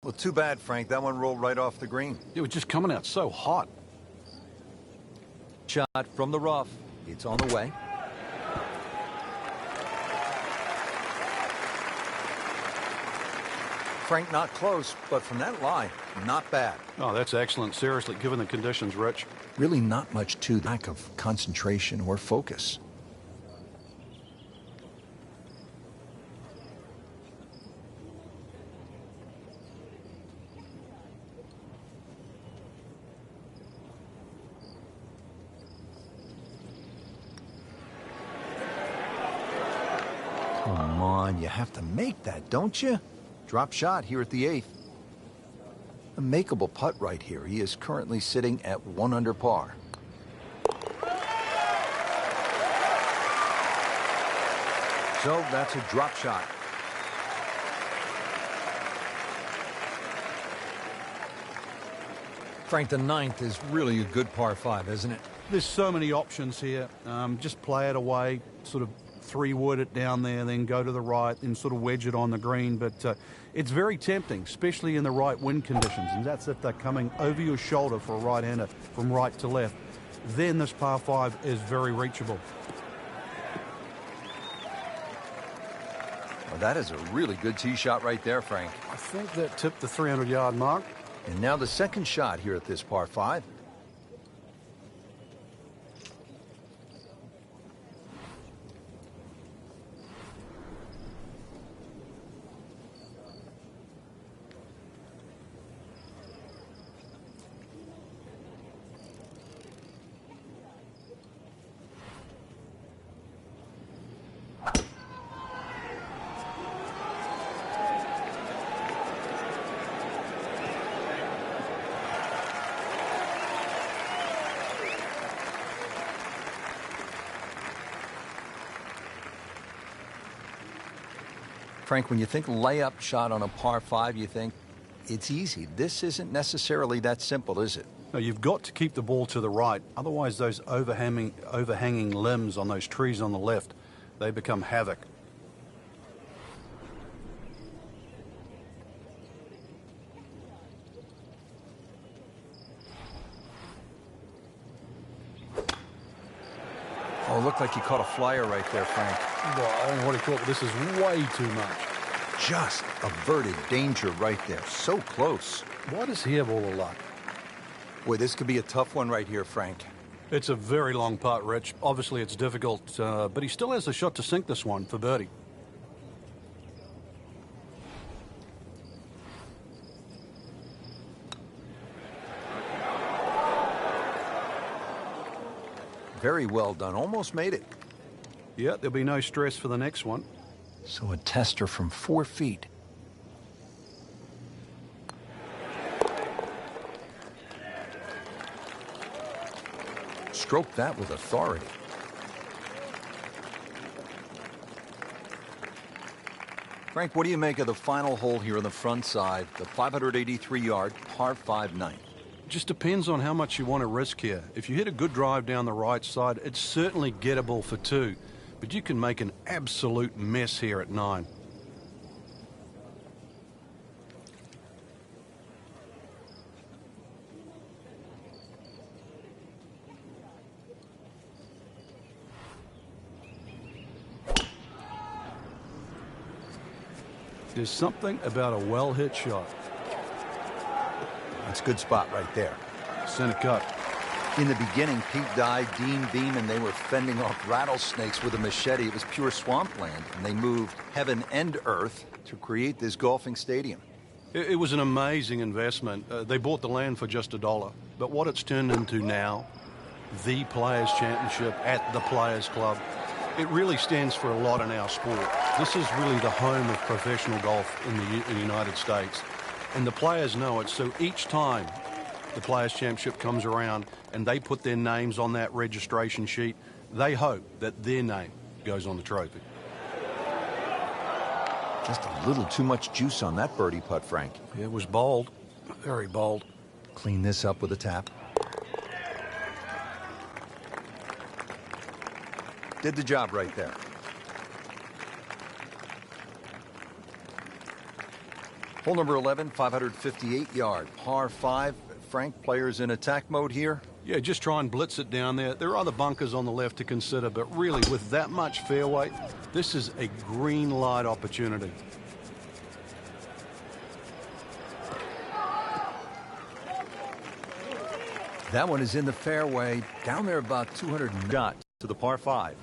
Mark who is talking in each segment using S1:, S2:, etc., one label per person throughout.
S1: Well, too bad, Frank. That one rolled right off the green.
S2: It was just coming out so hot.
S1: Shot from the rough. It's on the way. Frank, not close, but from that lie, not bad.
S2: Oh, that's excellent. Seriously, given the conditions, Rich.
S1: Really not much to the lack of concentration or focus. Come on, you have to make that, don't you? Drop shot here at the 8th. A makeable putt right here. He is currently sitting at 1 under par. So that's a drop shot. Frank, the 9th is really a good par 5, isn't it?
S2: There's so many options here. Just play it away, sort of 3-wood it down there, then go to the right, then sort of wedge it on the green. But it's very tempting, especially in the right wind conditions. And that's if they're coming over your shoulder for a right-hander from right to left. Then this par 5 is very reachable.
S1: Well, that is a really good tee shot right there, Frank.
S2: I think that tipped the 300-yard mark.
S1: And now the second shot here at this par 5. Frank, when you think layup shot on a par 5, you think it's easy. This isn't necessarily that simple, is it?
S2: No, you've got to keep the ball to the right. Otherwise, those overhanging limbs on those trees on the left, they become havoc.
S1: Oh, it looked like he caught a flyer right there, Frank.
S2: Well, I don't know what he caught, but this is way too much.
S1: Just averted danger right there. So close.
S2: Why does he have all the luck?
S1: Boy, this could be a tough one right here, Frank.
S2: It's a very long putt, Rich. Obviously, it's difficult, but he still has a shot to sink this one for birdie.
S1: Very well done. Almost made it.
S2: Yeah, there'll be no stress for the next one.
S1: So a tester from 4 feet. Stroke that with authority. Frank, what do you make of the final hole here on the front side, the 583-yard par 5 ninth?
S2: Just depends on how much you want to risk here. If you hit a good drive down the right side, it's certainly gettable for 2, but you can make an absolute mess here at 9. There's something about a well-hit shot.
S1: That's a good spot right there.
S2: Center cut.
S1: In the beginning, Pete Dye, Dean Beam, and they were fending off rattlesnakes with a machete. It was pure swampland, and they moved heaven and earth to create this golfing stadium.
S2: It was an amazing investment. They bought the land for just $1. But what it's turned into now, the Players' Championship at the Players' Club, it really stands for a lot in our sport. This is really the home of professional golf in the United States. And the players know it, so each time the Players' Championship comes around and they put their names on that registration sheet, they hope that their name goes on the trophy.
S1: Just a little too much juice on that birdie putt, Frank.
S2: It was bold, very bold.
S1: Clean this up with a tap. Did the job right there. Hole number 11, 558 yard, par 5. Frank, players in attack mode here.
S2: Yeah, just try and blitz it down there. There are other bunkers on the left to consider, but really, with that much fairway, this is a green light opportunity.
S1: That one is in the fairway, down there about 200 shots to the par 5.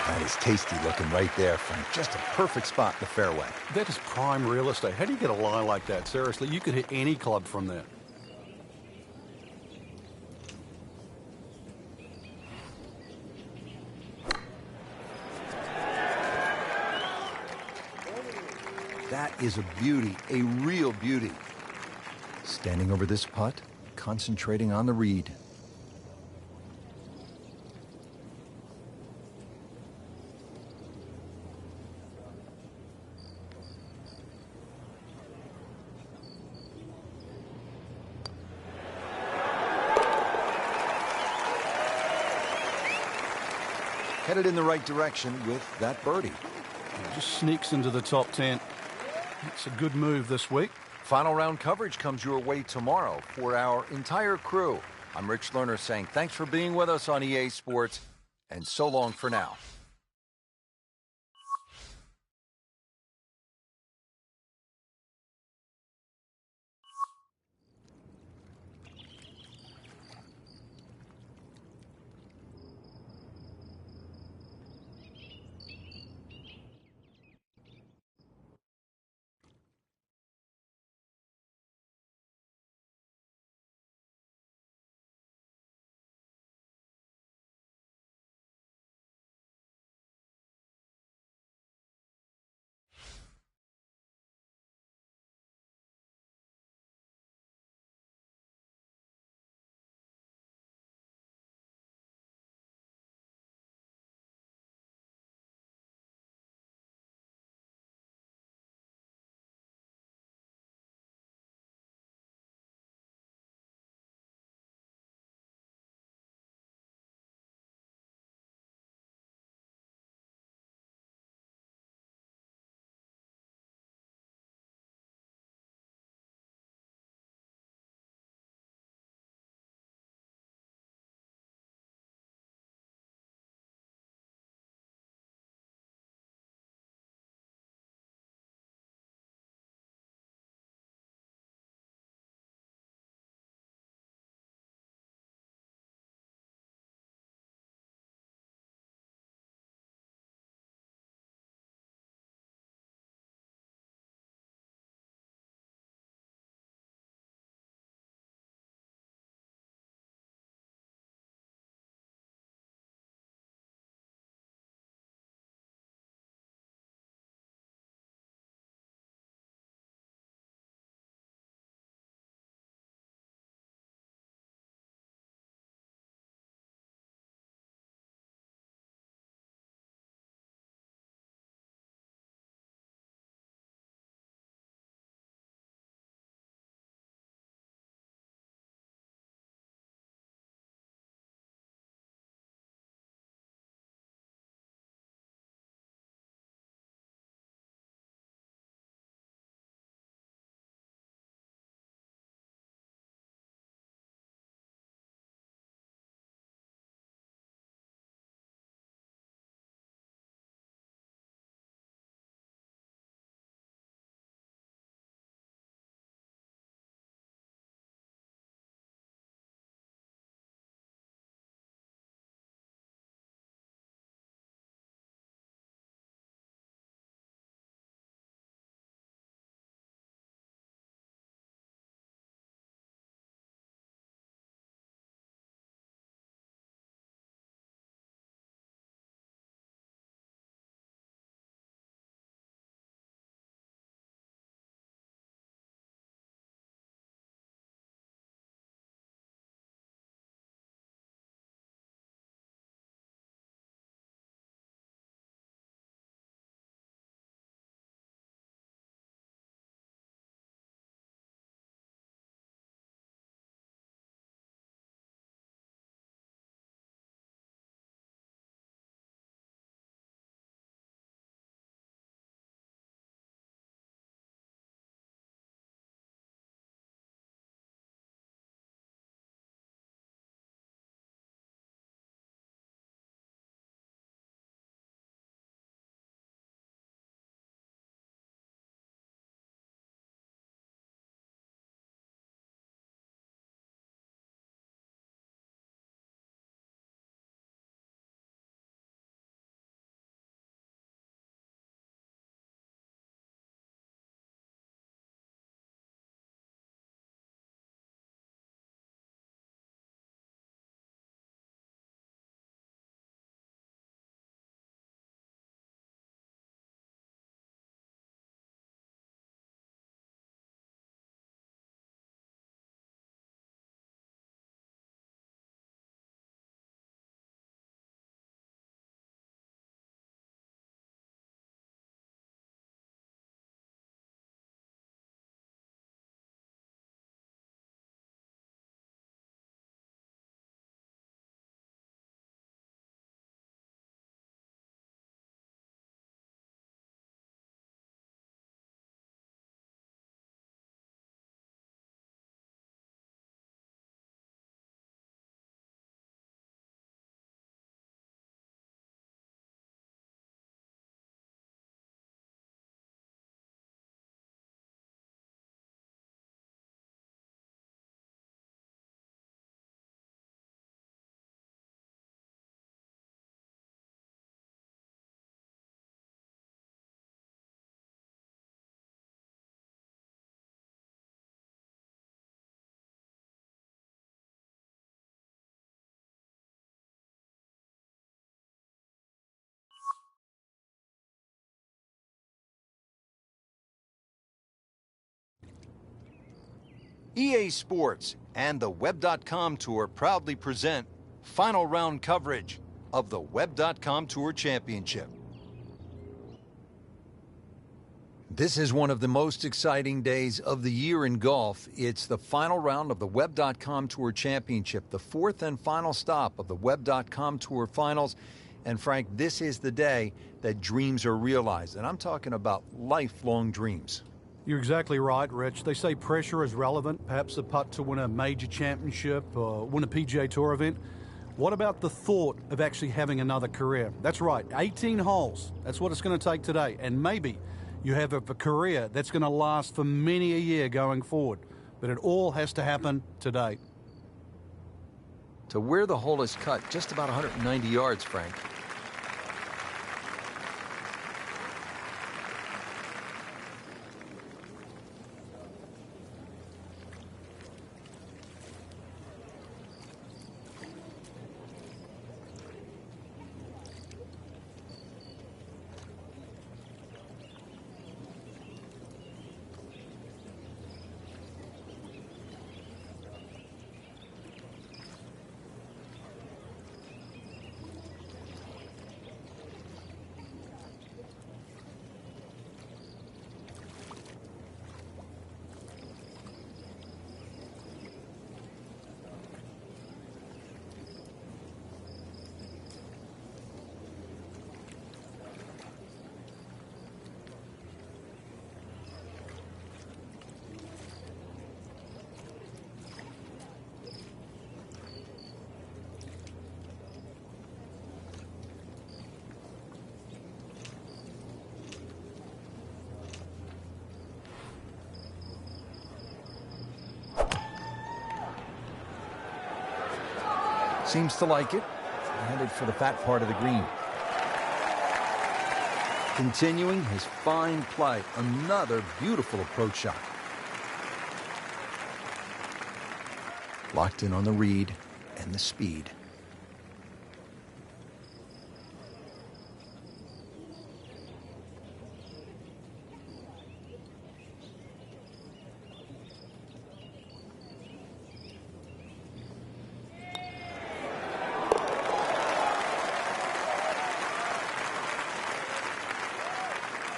S1: That is tasty looking right there, Frank. Just a perfect spot in the fairway.
S2: That is prime real estate. How do you get a lie like that? Seriously, you could hit any club from there.
S1: That is a beauty, a real beauty. Standing over this putt, concentrating on the read. Headed in the right direction with that birdie.
S2: It just sneaks into the top 10. It's a good move this week.
S1: Final round coverage comes your way tomorrow for our entire crew. I'm Rich Lerner saying thanks for being with us on EA Sports, and so long for now. EA Sports and the Web.com Tour proudly present final round coverage of the Web.com Tour Championship. This is one of the most exciting days of the year in golf. It's the final round of the Web.com Tour Championship, the fourth and final stop of the Web.com Tour Finals. And Frank, this is the day that dreams are realized. And I'm talking about lifelong dreams.
S2: You're exactly right, Rich. They say pressure is relevant, perhaps the putt to win a major championship or win a PGA Tour event. What about the thought of actually having another career? That's right, 18 holes. That's what it's going to take today. And maybe you have a career that's going to last for many a year going forward. But it all has to happen today.
S1: To where the hole is cut, just about 190 yards, Frank. Seems to like it. Headed for the fat part of the green. Continuing his fine play. Another beautiful approach shot. Locked in on the read and the speed.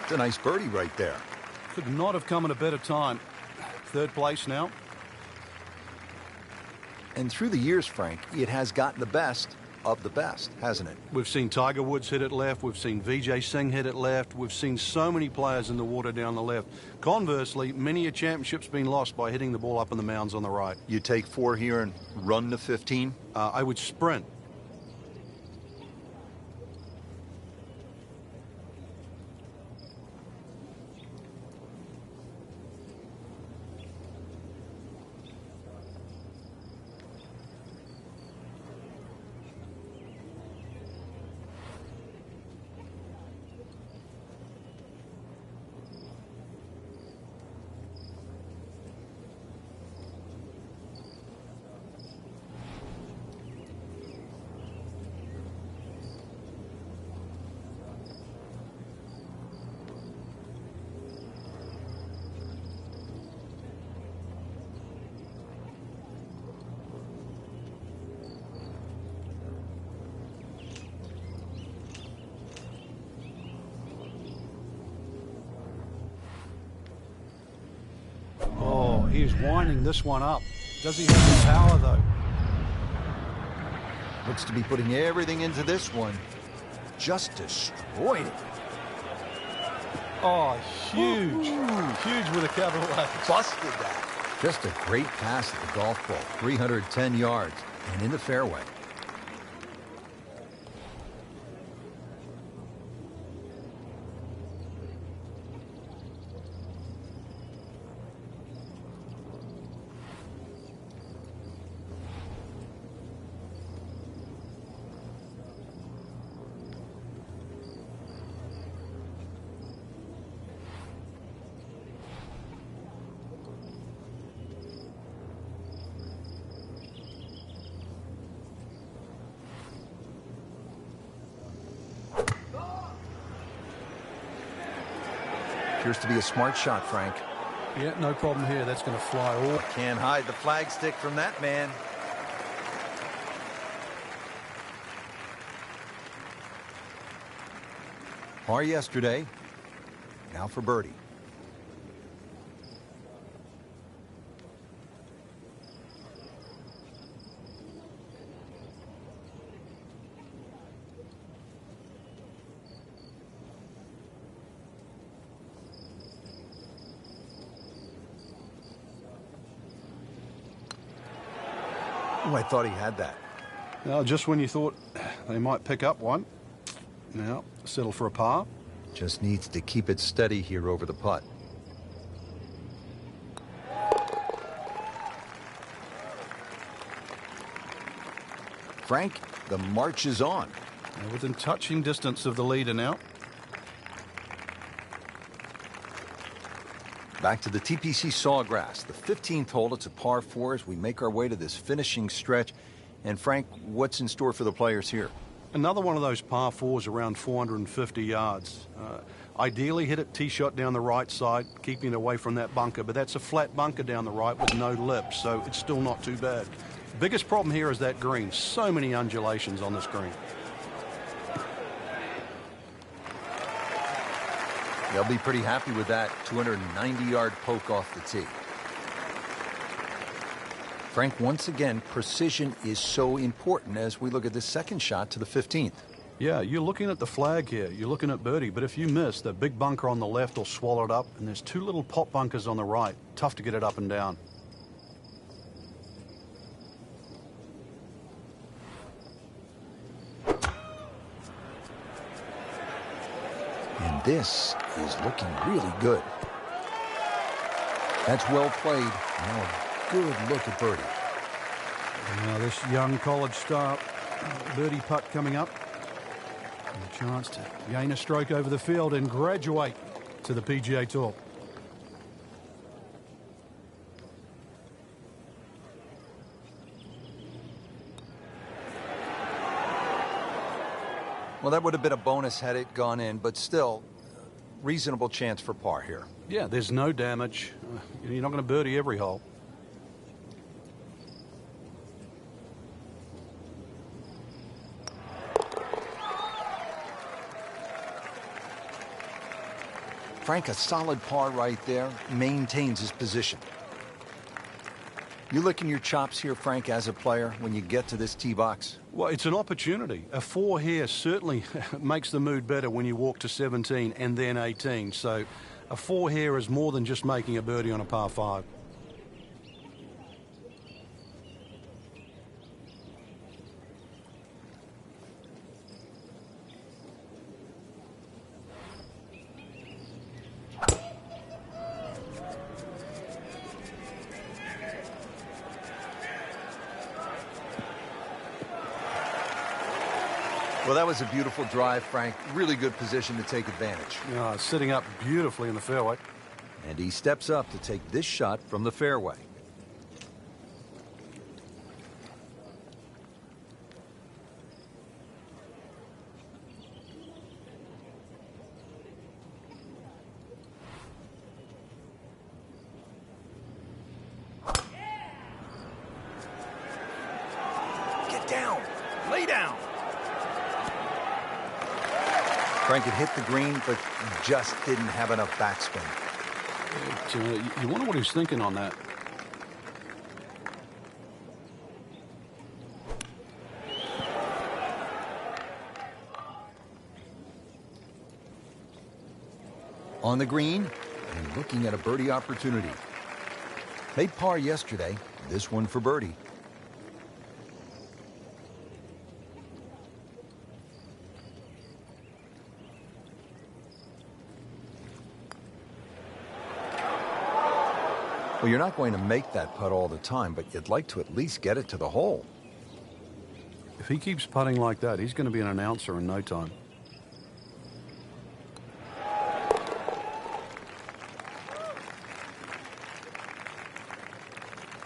S1: It's a nice birdie right there.
S2: Could not have come at a better time. Third place now.
S1: And through the years, Frank, it has gotten the best of the best, hasn't it?
S2: We've seen Tiger Woods hit it left. We've seen Vijay Singh hit it left. We've seen so many players in the water down the left. Conversely, many a championship's been lost by hitting the ball up in the mounds on the right.
S1: You take 4 here and run to 15?
S2: I would sprint. He's winding this one up. Does he have the power, though?
S1: Looks to be putting everything into this one. Just destroyed it.
S2: Oh, huge. Huge with a capital H.
S1: Busted that. Just a great pass at the golf ball. 310 yards and in the fairway. Appears to be a smart shot, Frank.
S2: Yeah, no problem here. That's going to fly all.
S1: Can't hide the flag stick from that man. Par yesterday. Now for birdie. Oh, I thought he had that.
S2: Well, just when you thought they might pick up one. Now, settle for a par.
S1: Just needs to keep it steady here over the putt. Frank, the march is on.
S2: They're within touching distance of the leader now.
S1: Back to the TPC Sawgrass, the 15th hole. It's a par 4 as we make our way to this finishing stretch. And Frank, what's in store for the players here?
S2: Another one of those par 4s around 450 yards. Ideally hit it tee shot down the right side, keeping it away from that bunker. But that's a flat bunker down the right with no lip, so it's still not too bad. Biggest problem here is that green. So many undulations on this green.
S1: They'll be pretty happy with that 290-yard poke off the tee. Frank, once again, precision is so important as we look at this second shot to the 15th.
S2: Yeah, you're looking at the flag here. You're looking at birdie. But if you miss, the big bunker on the left will swallow it up. And there's two little pop bunkers on the right. Tough to get it up and down.
S1: And this is looking really good. That's well played. Now a good look at birdie.
S2: Now this young college star birdie putt coming up. And a chance to gain a stroke over the field and graduate to the PGA Tour.
S1: Well, that would have been a bonus had it gone in, but still, reasonable chance for par here.
S2: Yeah, there's no damage. You're not going to birdie every hole.
S1: Frank, a solid par right there, maintains his position. You licking your chops here, Frank, as a player, when you get to this tee box?
S2: Well, it's an opportunity. A 4 here certainly makes the mood better when you walk to 17 and then 18. So a 4 here is more than just making a birdie on a par 5.
S1: Well, that was a beautiful drive, Frank. Really good position to take advantage.
S2: Sitting up beautifully in the fairway.
S1: And he steps up to take this shot from the fairway. Get down. Lay down. Frank had hit the green, but just didn't have enough backspin.
S2: You wonder what he's thinking on that.
S1: On the green and looking at a birdie opportunity. Made par yesterday, this one for birdie. Well, you're not going to make that putt all the time, but you'd like to at least get it to the hole.
S2: If he keeps putting like that, he's going to be an announcer in no time.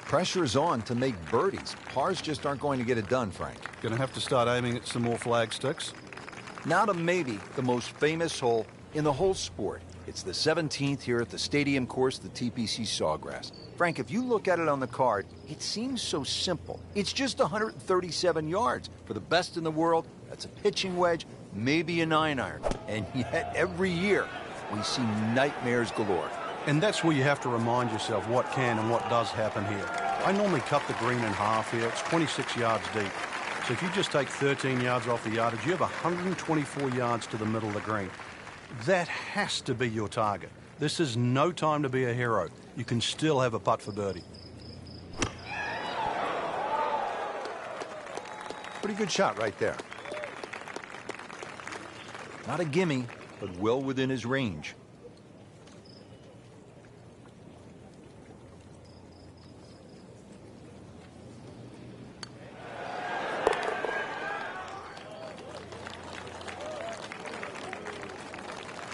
S1: Pressure is on to make birdies. Pars just aren't going to get it done, Frank.
S2: Going to have to start aiming at some more flag sticks.
S1: Now to maybe the most famous hole in the whole sport. It's the 17th here at the stadium course, the TPC Sawgrass. Frank, if you look at it on the card, it seems so simple. It's just 137 yards. For the best in the world, that's a pitching wedge, maybe a 9-iron. And yet, every year, we see nightmares galore.
S2: And that's where you have to remind yourself what can and what does happen here. I normally cut the green in half here. It's 26 yards deep. So if you just take 13 yards off the yardage, you have 124 yards to the middle of the green. That has to be your target. This is no time to be a hero. You can still have a putt for birdie.
S1: Pretty good shot right there. Not a gimme, but well within his range.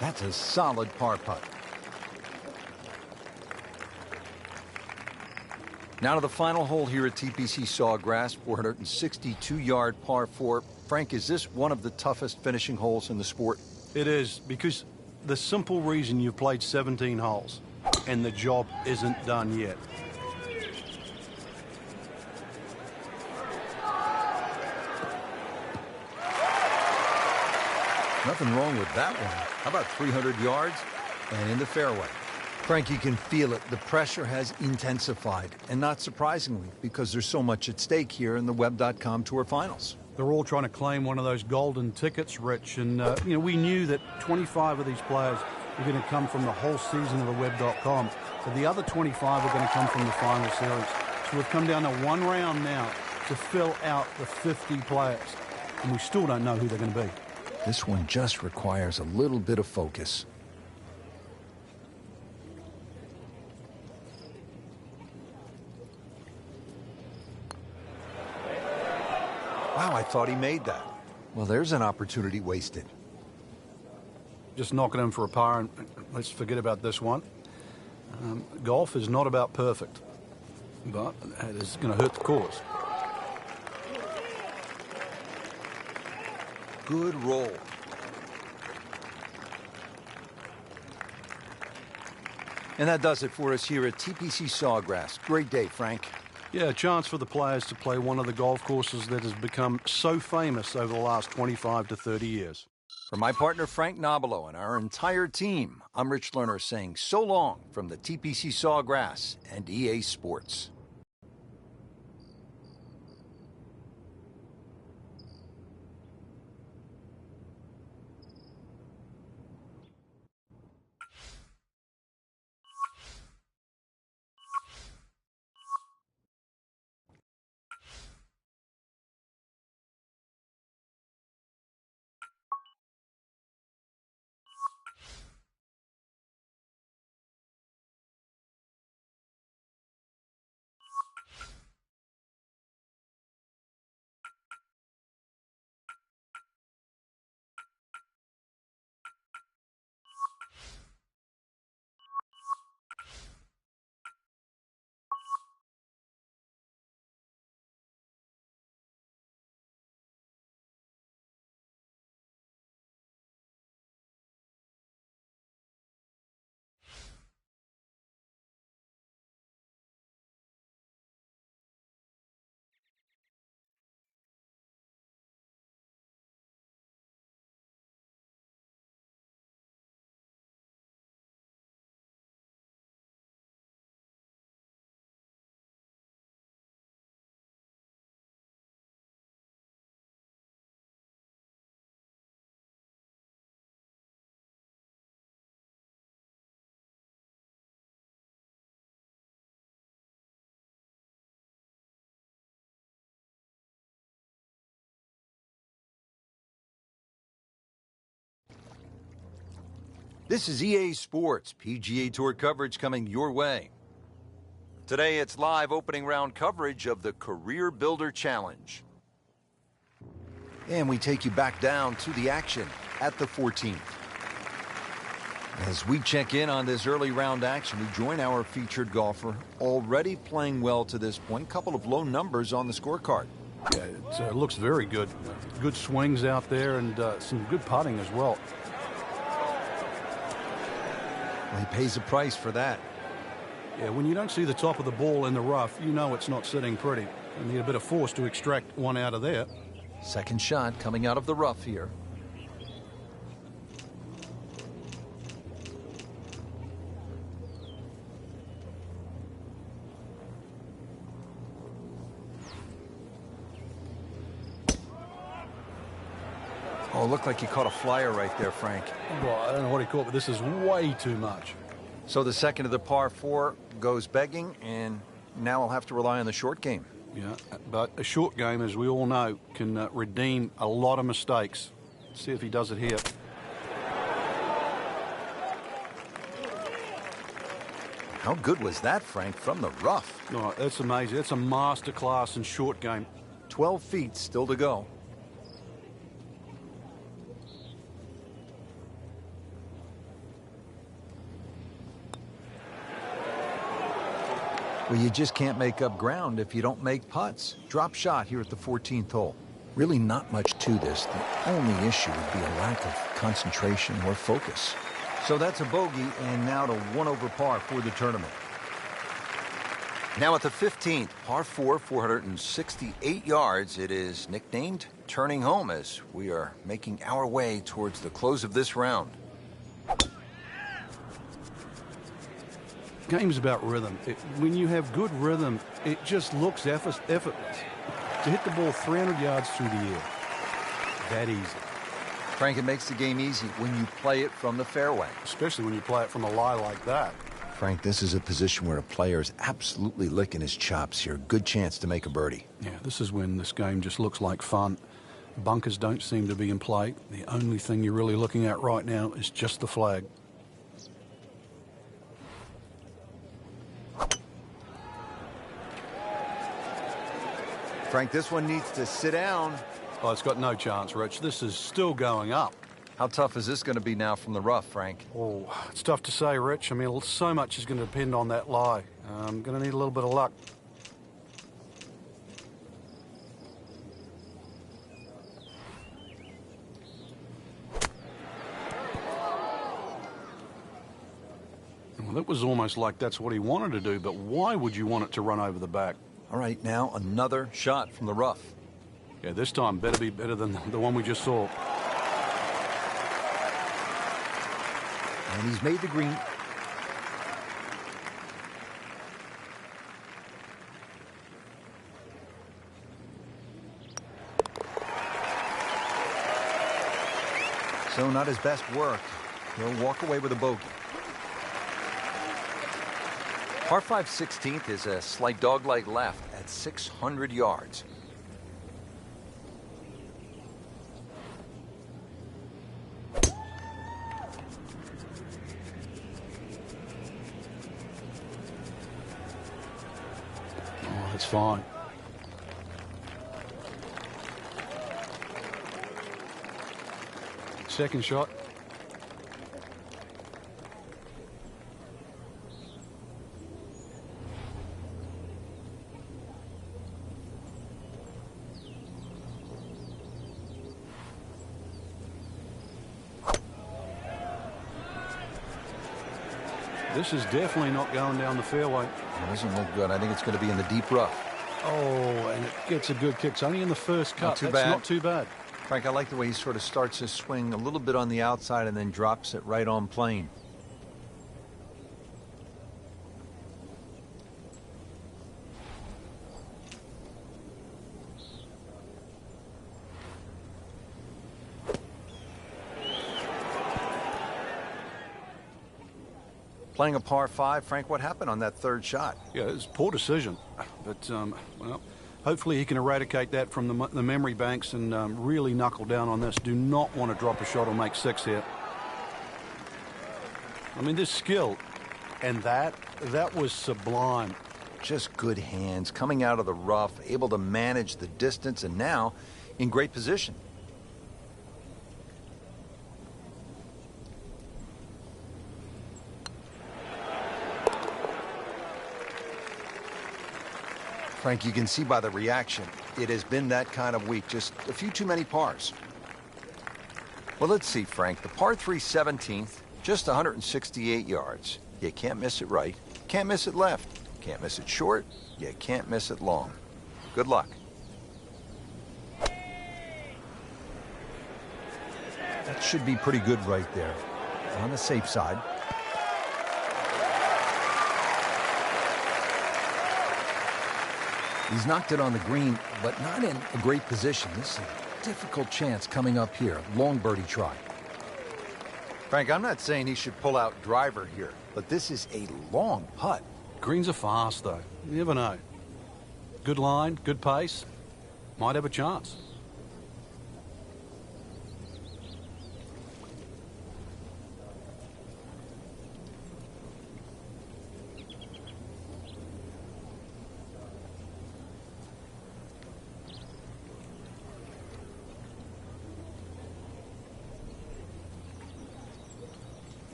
S1: That's a solid par putt. Now to the final hole here at TPC Sawgrass, 462-yard par 4. Frank, is this one of the toughest finishing holes in the sport?
S2: It is, because the simple reason you've played 17 holes and the job isn't done yet.
S1: Nothing wrong with that one. How about 300 yards and in the fairway? Frank, you can feel it. The pressure has intensified, and not surprisingly, because there's so much at stake here in the Web.com Tour Finals.
S2: They're all trying to claim one of those golden tickets, Rich, and we knew that 25 of these players were going to come from the whole season of the Web.com, but the other 25 are going to come from the final series. So we've come down to one round now to fill out the 50 players, and we still don't know who they're going to be.
S1: This one just requires a little bit of focus. Wow, I thought he made that. Well, there's an opportunity wasted.
S2: Just knock it in for a par, and let's forget about this one. Golf is not about perfect, but it is going to hurt the cause.
S1: Good roll. And that does it for us here at TPC Sawgrass. Great day, Frank.
S2: Yeah, a chance for the players to play one of the golf courses that has become so famous over the last 25 to 30 years.
S1: For my partner, Frank Nobilo, and our entire team, I'm Rich Lerner saying so long from the TPC Sawgrass and EA Sports. This is EA Sports PGA Tour coverage coming your way. Today it's live opening round coverage of the Career Builder Challenge. And we take you back down to the action at the 14th. As we check in on this early round action, we join our featured golfer, already playing well to this point. Couple of low numbers on the scorecard.
S2: Yeah, it looks very good. Good swings out there and some good putting as well.
S1: Well, he pays a price for that.
S2: Yeah, when you don't see the top of the ball in the rough, you know it's not sitting pretty. You need a bit of force to extract one out of there.
S1: Second shot coming out of the rough here. Oh, looked like he caught a flyer right there, Frank.
S2: Well, I don't know what he caught, but this is way too much.
S1: So the second of the par 4 goes begging, and now he'll have to rely on the short game.
S2: Yeah, but a short game, as we all know, can redeem a lot of mistakes. Let's see if he does it here.
S1: How good was that, Frank, from the rough?
S2: Oh, that's amazing. That's a masterclass in short game.
S1: 12 feet still to go. Well, you just can't make up ground if you don't make putts. Drop shot here at the 14th hole. Really not much to this. The only issue would be a lack of concentration or focus. So that's a bogey, and now to 1 over par for the tournament. Now at the 15th, par 4, 468 yards. It is nicknamed Turning Home as we are making our way towards the close of this round.
S2: Game's about rhythm. When you have good rhythm, it just looks effortless. To hit the ball 300 yards through the air, that easy.
S1: Frank, it makes the game easy when you play it from the fairway.
S2: Especially when you play it from a lie like that.
S1: Frank, this is a position where a player is absolutely licking his chops here. Good chance to make a birdie.
S2: Yeah, this is when this game just looks like fun. Bunkers don't seem to be in play. The only thing you're really looking at right now is just the flag.
S1: Frank, this one needs to sit down.
S2: Oh, it's got no chance, Rich. This is still going up.
S1: How tough is this going to be now from the rough, Frank?
S2: Oh, it's tough to say, Rich. I mean, so much is going to depend on that lie. I'm going to need a little bit of luck. Well, that was almost like that's what he wanted to do, but why would you want it to run over the back?
S1: All right, now another shot from the rough.
S2: Yeah, this time better be better than the one we just saw.
S1: And he's made the green. So not his best work. He'll walk away with a bogey. Par 5 16th is a slight dogleg left at 600 yards.
S2: Oh, that's fine. Second shot. This is definitely not going down the fairway.
S1: It doesn't look good. I think it's going to be in the deep rough.
S2: Oh, and it gets a good kick. It's only in the first cut.
S1: That's not too bad. Frank, I like the way he sort of starts his swing a little bit on the outside and then drops it right on plane. Playing a par 5, Frank, what happened on that third shot?
S2: Yeah, it's a poor decision. But, well, hopefully he can eradicate that from the memory banks and really knuckle down on this. Do not want to drop a shot or make 6 here. I mean, this skill and that was sublime.
S1: Just good hands, coming out of the rough, able to manage the distance, and now in great position. Frank, you can see by the reaction, it has been that kind of week. Just a few too many pars. Well, let's see, Frank. The par 3 17th Just 168 yards. You can't miss it right, can't miss it left, can't miss it short, you can't miss it long. Good luck. That should be pretty good right there. On the safe side. He's knocked it on the green, but not in a great position. This is a difficult chance coming up here. Long birdie try. Frank, I'm not saying he should pull out driver here, but this is a long putt.
S2: Greens are fast, though. You never know. Good line, good pace. Might have a chance.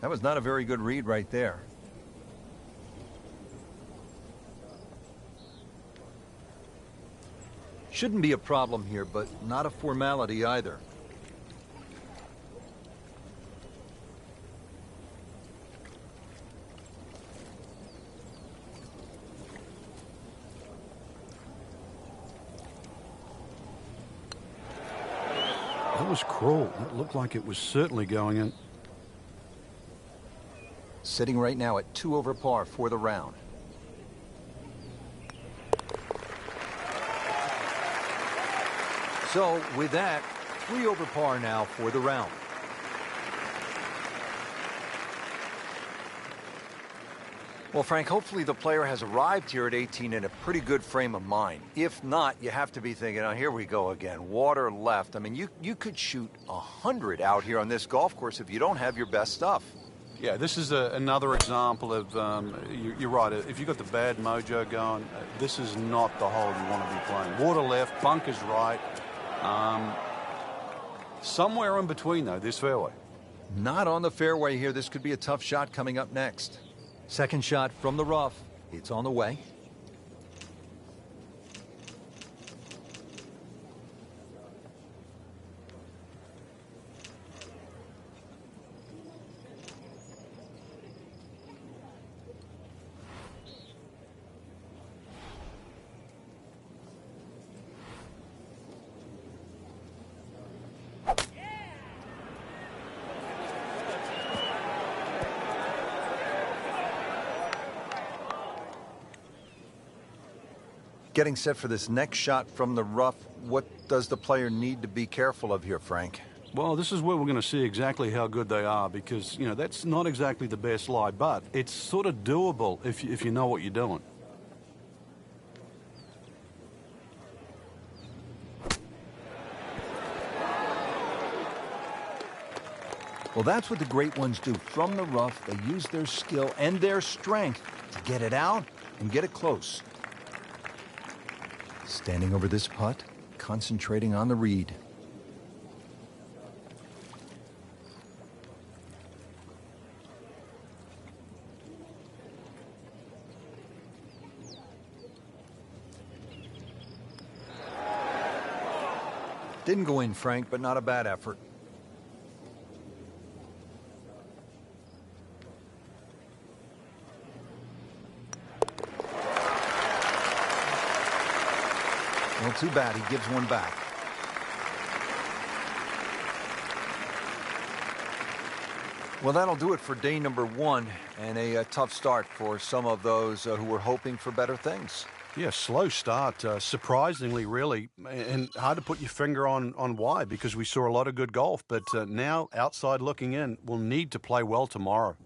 S1: That was not a very good read right there. Shouldn't be a problem here, but not a formality either.
S2: That was cruel. It looked like it was certainly going in.
S1: Sitting right now at 2 over par for the round. So, with that, 3 over par now for the round. Well, Frank, hopefully the player has arrived here at 18 in a pretty good frame of mind. If not, you have to be thinking, oh, here we go again. Water left. I mean, you could shoot 100 out here on this golf course if you don't have your best stuff.
S2: Yeah, this is another example of, you're right, if you've got the bad mojo going, this is not the hole you want to be playing. Water left, bunker's right. Somewhere in between, though, this fairway.
S1: Not on the fairway here. This could be a tough shot coming up next. Second shot from the rough. It's on the way. Getting set for this next shot from the rough, what does the player need to be careful of here, Frank?
S2: Well, this is where we're going to see exactly how good they are because, you know, that's not exactly the best lie, but it's sort of doable if you know what you're doing.
S1: Well, that's what the great ones do. From the rough, they use their skill and their strength to get it out and get it close. Standing over this putt, concentrating on the read. Didn't go in, Frank, but not a bad effort. Well, too bad. He gives one back. Well, that'll do it for day number 1, and a tough start for some of those who were hoping for better things.
S2: Yeah, slow start, surprisingly, really, and hard to put your finger on why, because we saw a lot of good golf, but now, outside looking in, we'll need to play well tomorrow.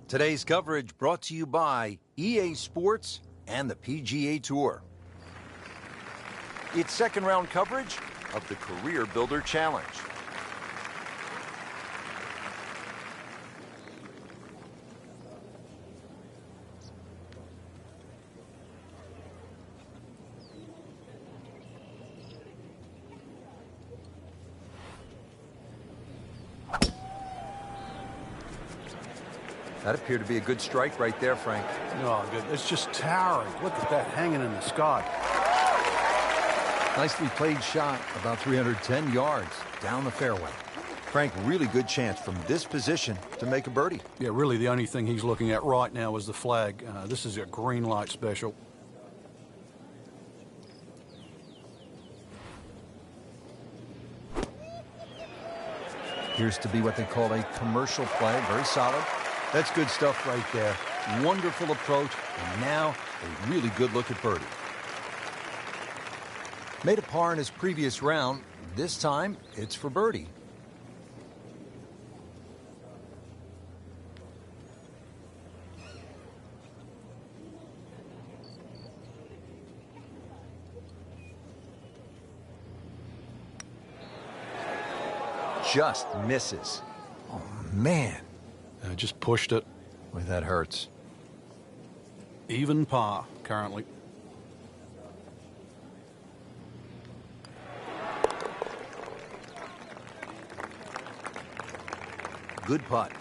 S1: Today's coverage brought to you by EA Sports and the PGA Tour. It's second round coverage of the Career Builder Challenge. That appeared to be a good strike right there, Frank.
S2: Oh, good. It's just towering. Look at that hanging in the sky.
S1: Nicely played shot, about 310 yards down the fairway. Frank, really good chance from this position to make a birdie.
S2: Yeah, really the only thing he's looking at right now is the flag. This is a green light special.
S1: Appears to be what they call a commercial play. Very solid. That's good stuff right there. Wonderful approach, and now a really good look at birdie. Made a par in his previous round. This time, it's for birdie. just misses. Oh, man.
S2: Just pushed it.
S1: Boy, that hurts.
S2: Even par currently.
S1: Good putt.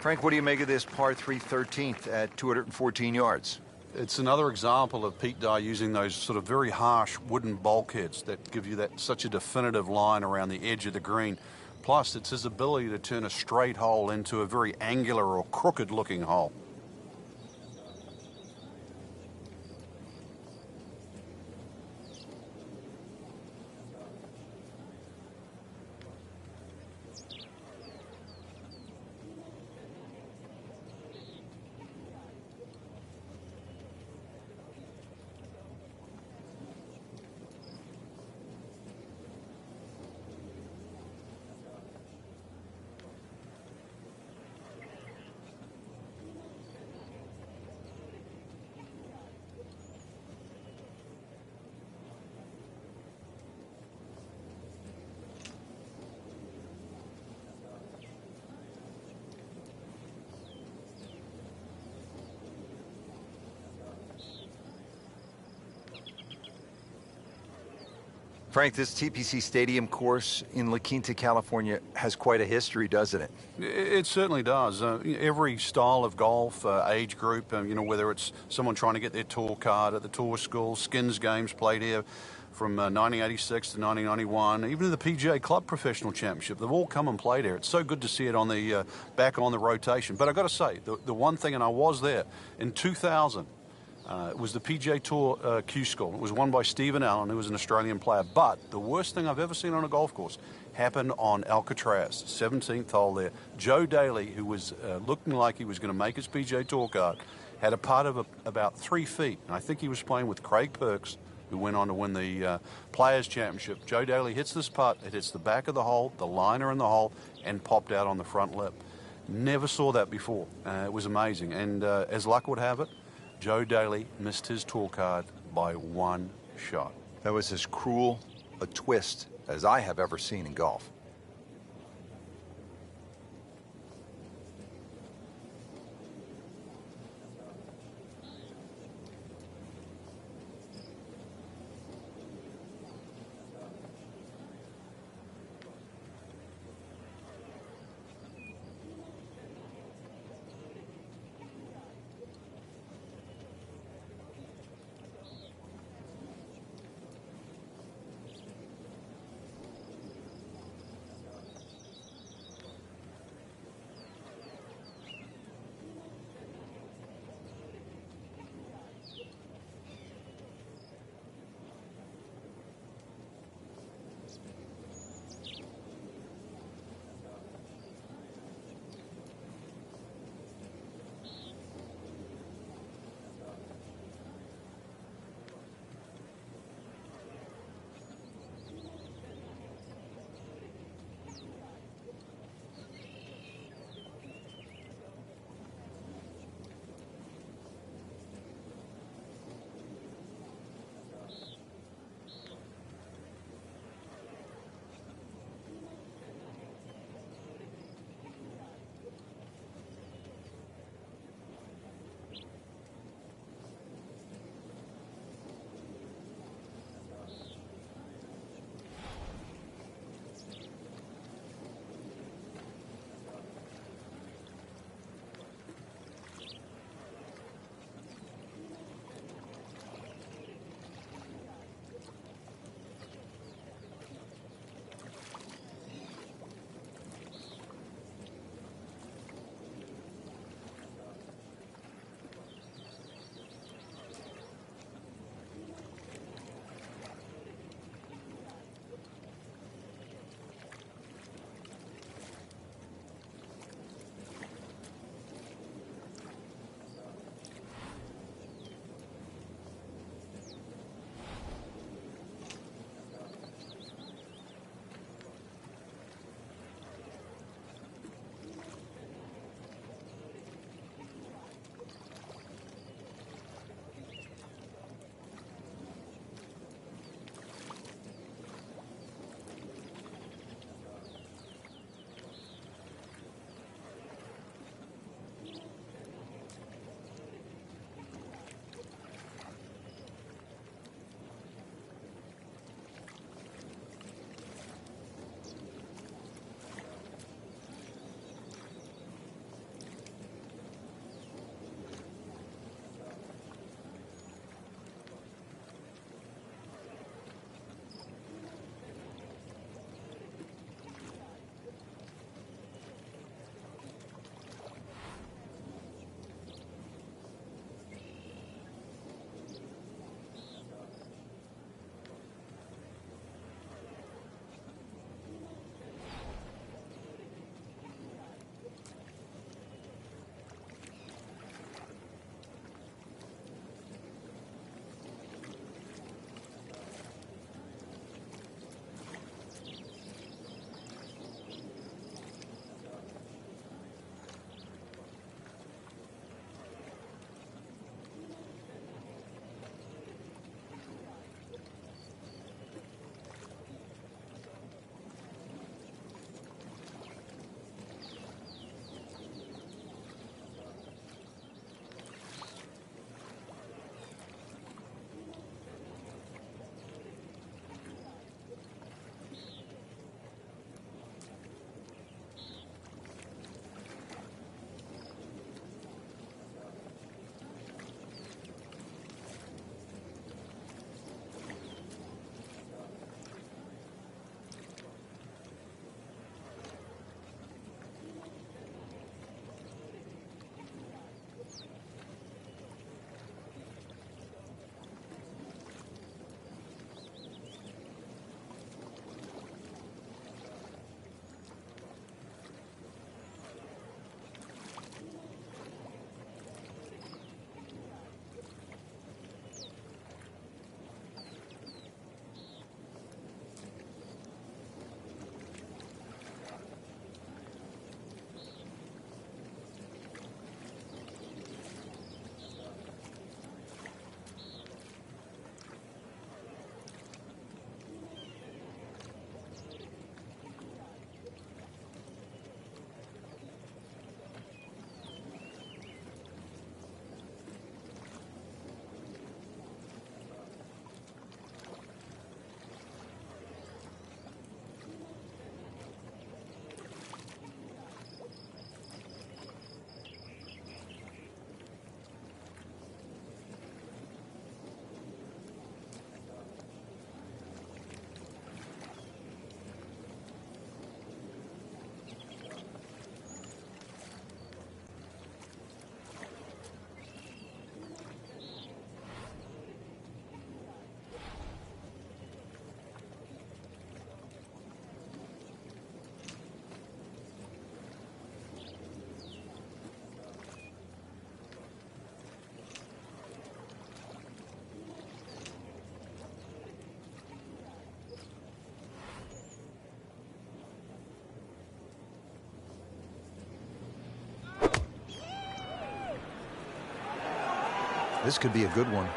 S1: Frank, what do you make of this par 3 13th at 214 yards?
S2: It's another example of Pete Dye using those sort of very harsh wooden bulkheads that give you that such a definitive line around the edge of the green. Plus, it's his ability to turn a straight hole into a very angular or crooked looking hole.
S1: Frank, this TPC Stadium course in La Quinta, California has quite a history, doesn't it?
S2: It certainly does. Every style of golf, age group, whether it's someone trying to get their tour card at the tour school, skins games played here from 1986 to 1991, even the PGA Club Professional Championship, they've all come and played here. It's so good to see it on the back on the rotation. But I've got to say, the one thing, and I was there, in 2000, it was the PGA Tour Q School. It was won by Stephen Allen, who was an Australian player. But the worst thing I've ever seen on a golf course happened on Alcatraz, 17th hole there. Joe Daly, who was looking like he was going to make his PGA Tour card, had a putt of about 3 feet. And I think he was playing with Craig Perks, who went on to win the Players' Championship. Joe Daly hits this putt. It hits the back of the hole, the liner in the hole, and popped out on the front lip. Never saw that before. It was amazing. And as luck would have it, Joe Daly missed his tour card by 1 shot.
S1: That was as cruel a twist as I have ever seen in golf. This could be a good one.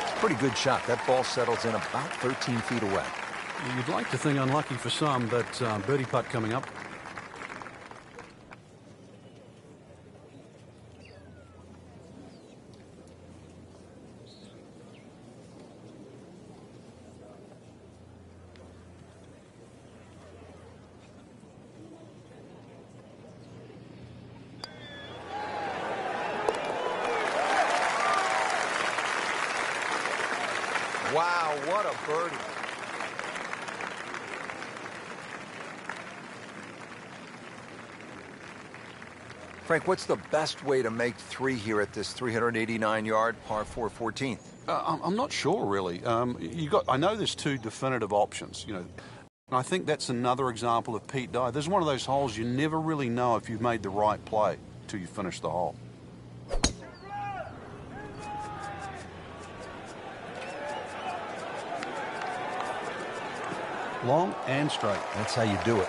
S1: It's a pretty good shot. That ball settles in about 13 feet away.
S2: You'd like to think unlucky for some, but birdie putt coming up.
S1: Wow, what a birdie. Frank, what's the best way to make 3 here at this 389-yard par 4 14th?
S2: I'm not sure, really. I know there's 2 definitive options, and I think that's another example of Pete Dye. There's one of those holes you never really know if you've made the right play till you finish the hole. Long and straight.
S1: That's how you do it.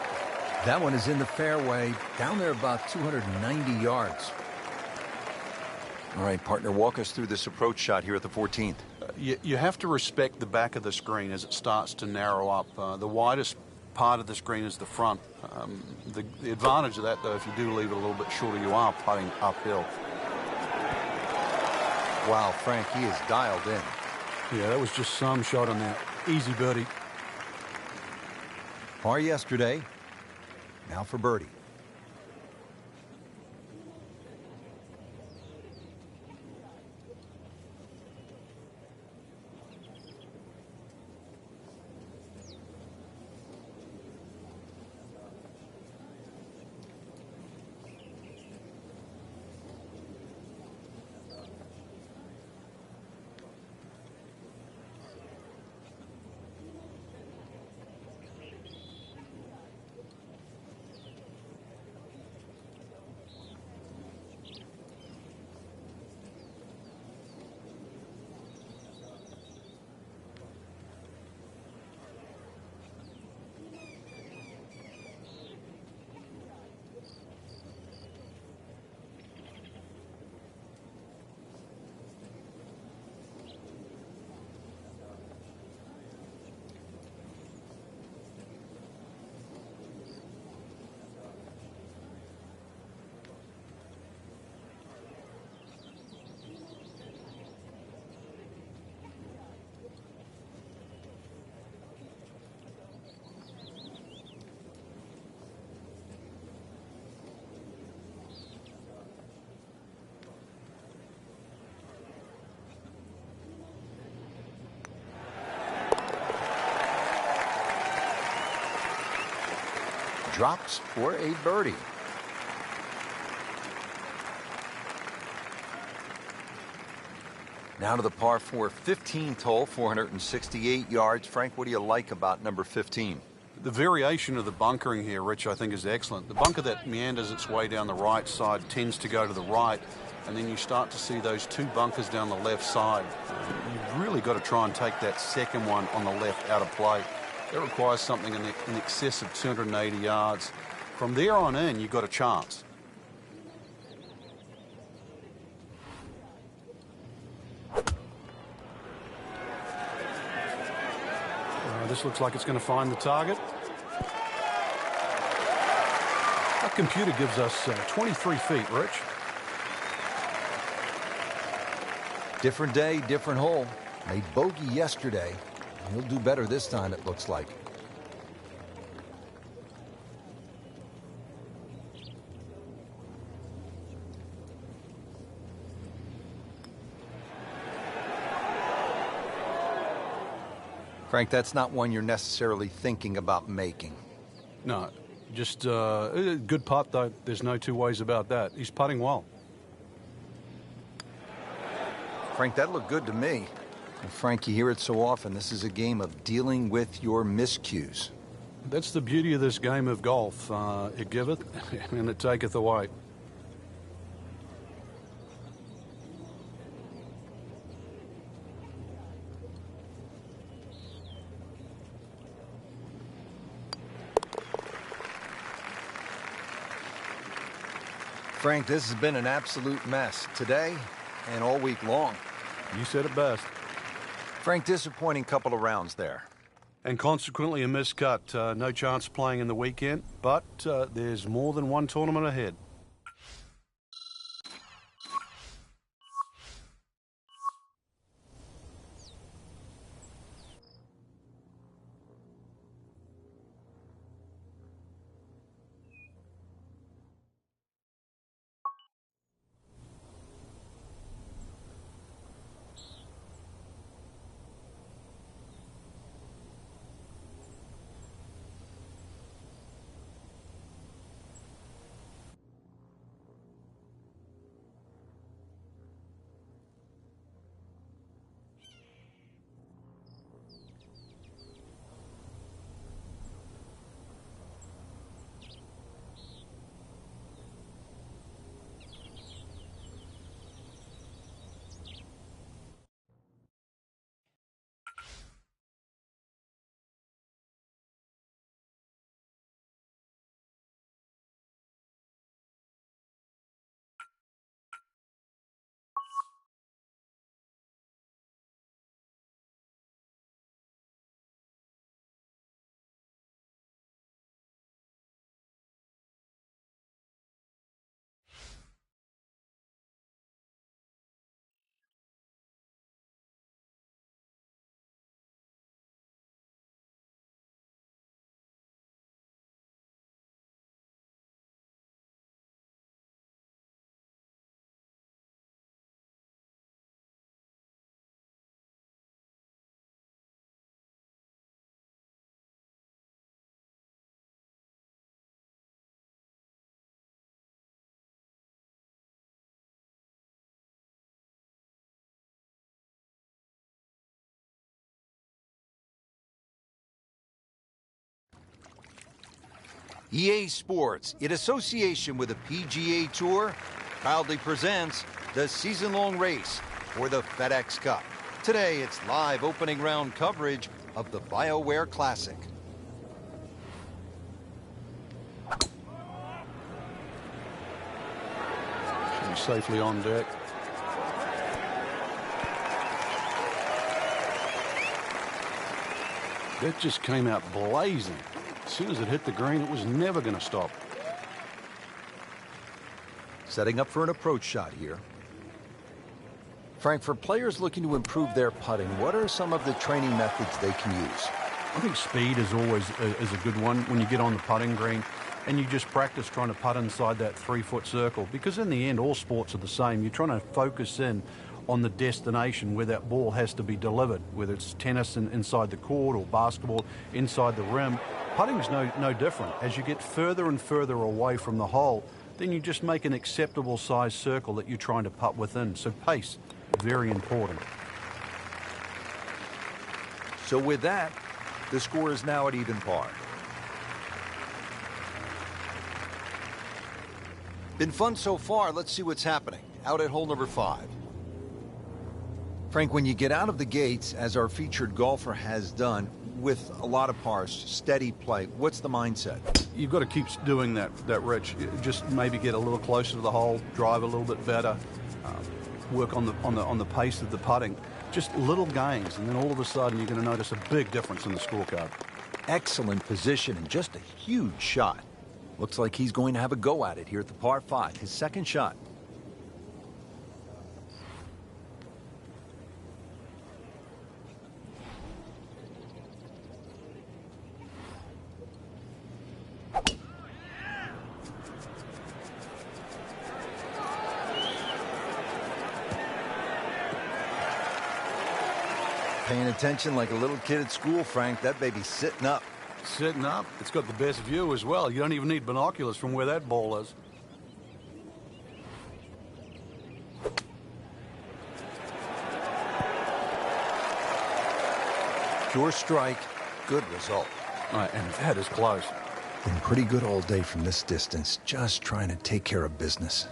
S1: That one is in the fairway, down there about 290 yards. All right, partner, walk us through this approach shot here at the 14th.
S2: You have to respect the back of the screen as it starts to narrow up. The widest part of the screen is the front. The advantage of that, though, if you do leave it a little bit shorter, you are putting uphill.
S1: Wow, Frank, he is dialed in.
S2: Yeah, that was just some shot on that. Easy birdie.
S1: Par yesterday, now for birdie. Drops for a birdie. Now to the par 4 15th hole, 468 yards. Frank, what do you like about number 15?
S2: The variation of the bunkering here, Rich, I think is excellent. The bunker that meanders its way down the right side tends to go to the right, and then you start to see those 2 bunkers down the left side. You've really got to try and take that second one on the left out of play. That requires something in excess of 280 yards. From there on in, you've got a chance. This looks like it's going to find the target. That computer gives us 23 feet, Rich.
S1: Different day, different hole. Made bogey yesterday. He'll do better this time, it looks like. Frank, that's not one you're necessarily thinking about making.
S2: No, just good putt, though. There's no 2 ways about that. He's putting well.
S1: Frank, that looked good to me. And Frank, you hear it so often. This is a game of dealing with your miscues.
S2: That's the beauty of this game of golf. It giveth and it taketh away.
S1: Frank, this has been an absolute mess today and all week long.
S2: You said it best.
S1: Frank, disappointing couple of rounds there.
S2: And consequently a miscut. No chance of playing in the weekend, but there's more than one tournament ahead.
S1: EA Sports, in association with the PGA Tour, proudly presents the season-long race for the FedEx Cup. Today, it's live opening round coverage of the BioWare Classic.
S2: Should be safely on deck. That just came out blazing. As soon as it hit the green, it was never going to stop.
S1: Setting up for an approach shot here. Frank, for players looking to improve their putting, what are some of the training methods they can use?
S2: I think speed is always a good one when you get on the putting green and you just practice trying to putt inside that 3-foot circle, because in the end all sports are the same. You're trying to focus in on the destination where that ball has to be delivered, whether it's tennis inside the court or basketball inside the rim. Putting's no different. As you get further and further away from the hole, then you just make an acceptable size circle that you're trying to putt within. So pace, very important.
S1: So with that, the score is now at even par. Been fun so far. Let's see what's happening out at hole number 5. Frank, when you get out of the gates, as our featured golfer has done, with a lot of pars, steady play, what's the mindset?
S2: You've got to keep doing that, Rich. Just maybe get a little closer to the hole, drive a little bit better, work on the pace of the putting. Just little gains, and then all of a sudden you're going to notice a big difference in the scorecard.
S1: Excellent position and just a huge shot. Looks like he's going to have a go at it here at the par 5, his second shot. Paying attention like a little kid at school, Frank. That baby's sitting up.
S2: Sitting up. It's got the best view as well. You don't even need binoculars from where that ball is.
S1: Pure strike. Good result.
S2: And that is close.
S1: Been pretty good all day from this distance. Just trying to take care of business.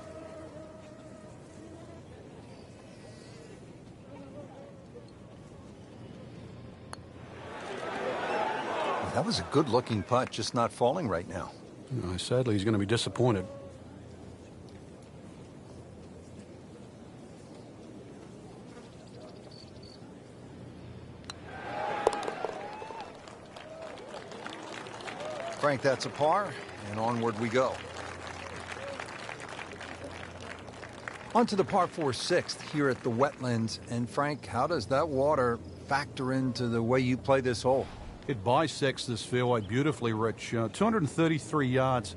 S1: That was a good-looking putt, just not falling right now.
S2: Sadly, he's going to be disappointed.
S1: Frank, that's a par, and onward we go. On to the par 4 sixth here at the Wetlands. And Frank, how does that water factor into the way you play this hole?
S2: It bisects this fairway beautifully, Rich. 233 yards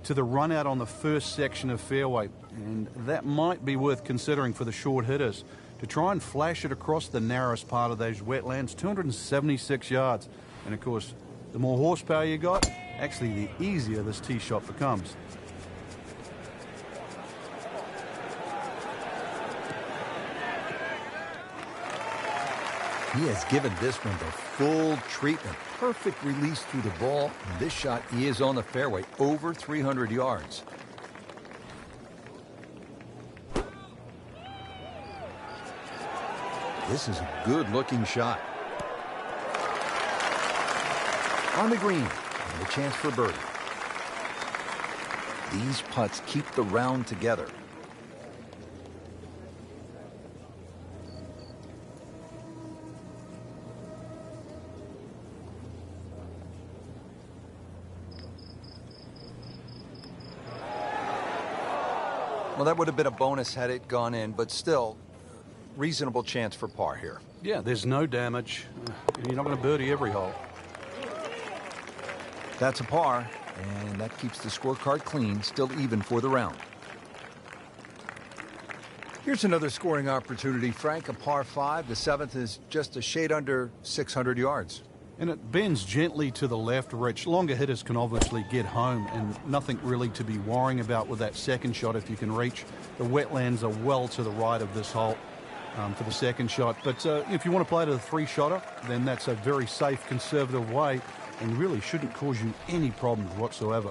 S2: to the run out on the first section of fairway. And that might be worth considering for the short hitters. To try and flash it across the narrowest part of those wetlands, 276 yards. And of course, the more horsepower you got, actually the easier this tee shot becomes.
S1: He has given this one the full treatment. Perfect release through the ball. And this shot is on the fairway, over 300 yards. This is a good-looking shot. On the green, and a chance for birdie. These putts keep the round together. Well, that would have been a bonus had it gone in, but still, reasonable chance for par here.
S2: Yeah, there's no damage, and you're not going to birdie every hole.
S1: That's a par, and that keeps the scorecard clean, still even for the round. Here's another scoring opportunity, Frank, a par 5. The 7th is just a shade under 600 yards.
S2: And it bends gently to the left, Rich. Longer hitters can obviously get home, and nothing really to be worrying about with that second shot if you can reach. The wetlands are well to the right of this hole for the second shot. But if you want to play to the 3-shotter, then that's a very safe, conservative way and really shouldn't cause you any problems whatsoever.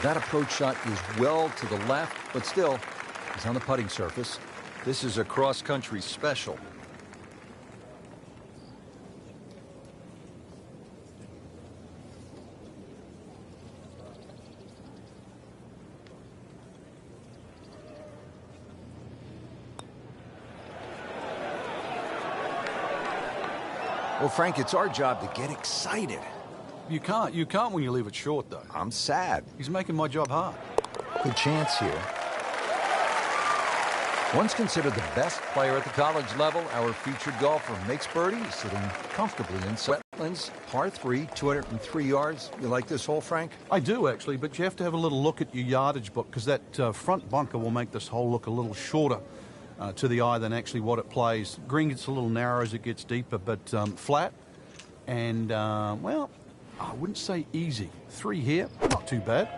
S1: That approach shot is well to the left, but still, he's on the putting surface. This is a cross-country special. Well, Frank, it's our job to get excited.
S2: You can't when you leave it short, though.
S1: I'm sad.
S2: He's making my job hard.
S1: Good chance here. Once considered the best player at the college level, our featured golfer makes birdie, sitting comfortably in Wetlands, par 3, 203 yards. You like this hole, Frank?
S2: I do, actually, but you have to have a little look at your yardage book because that front bunker will make this hole look a little shorter to the eye than actually what it plays. Green gets a little narrow as it gets deeper, but flat and, well, I wouldn't say easy. 3 here, not too bad.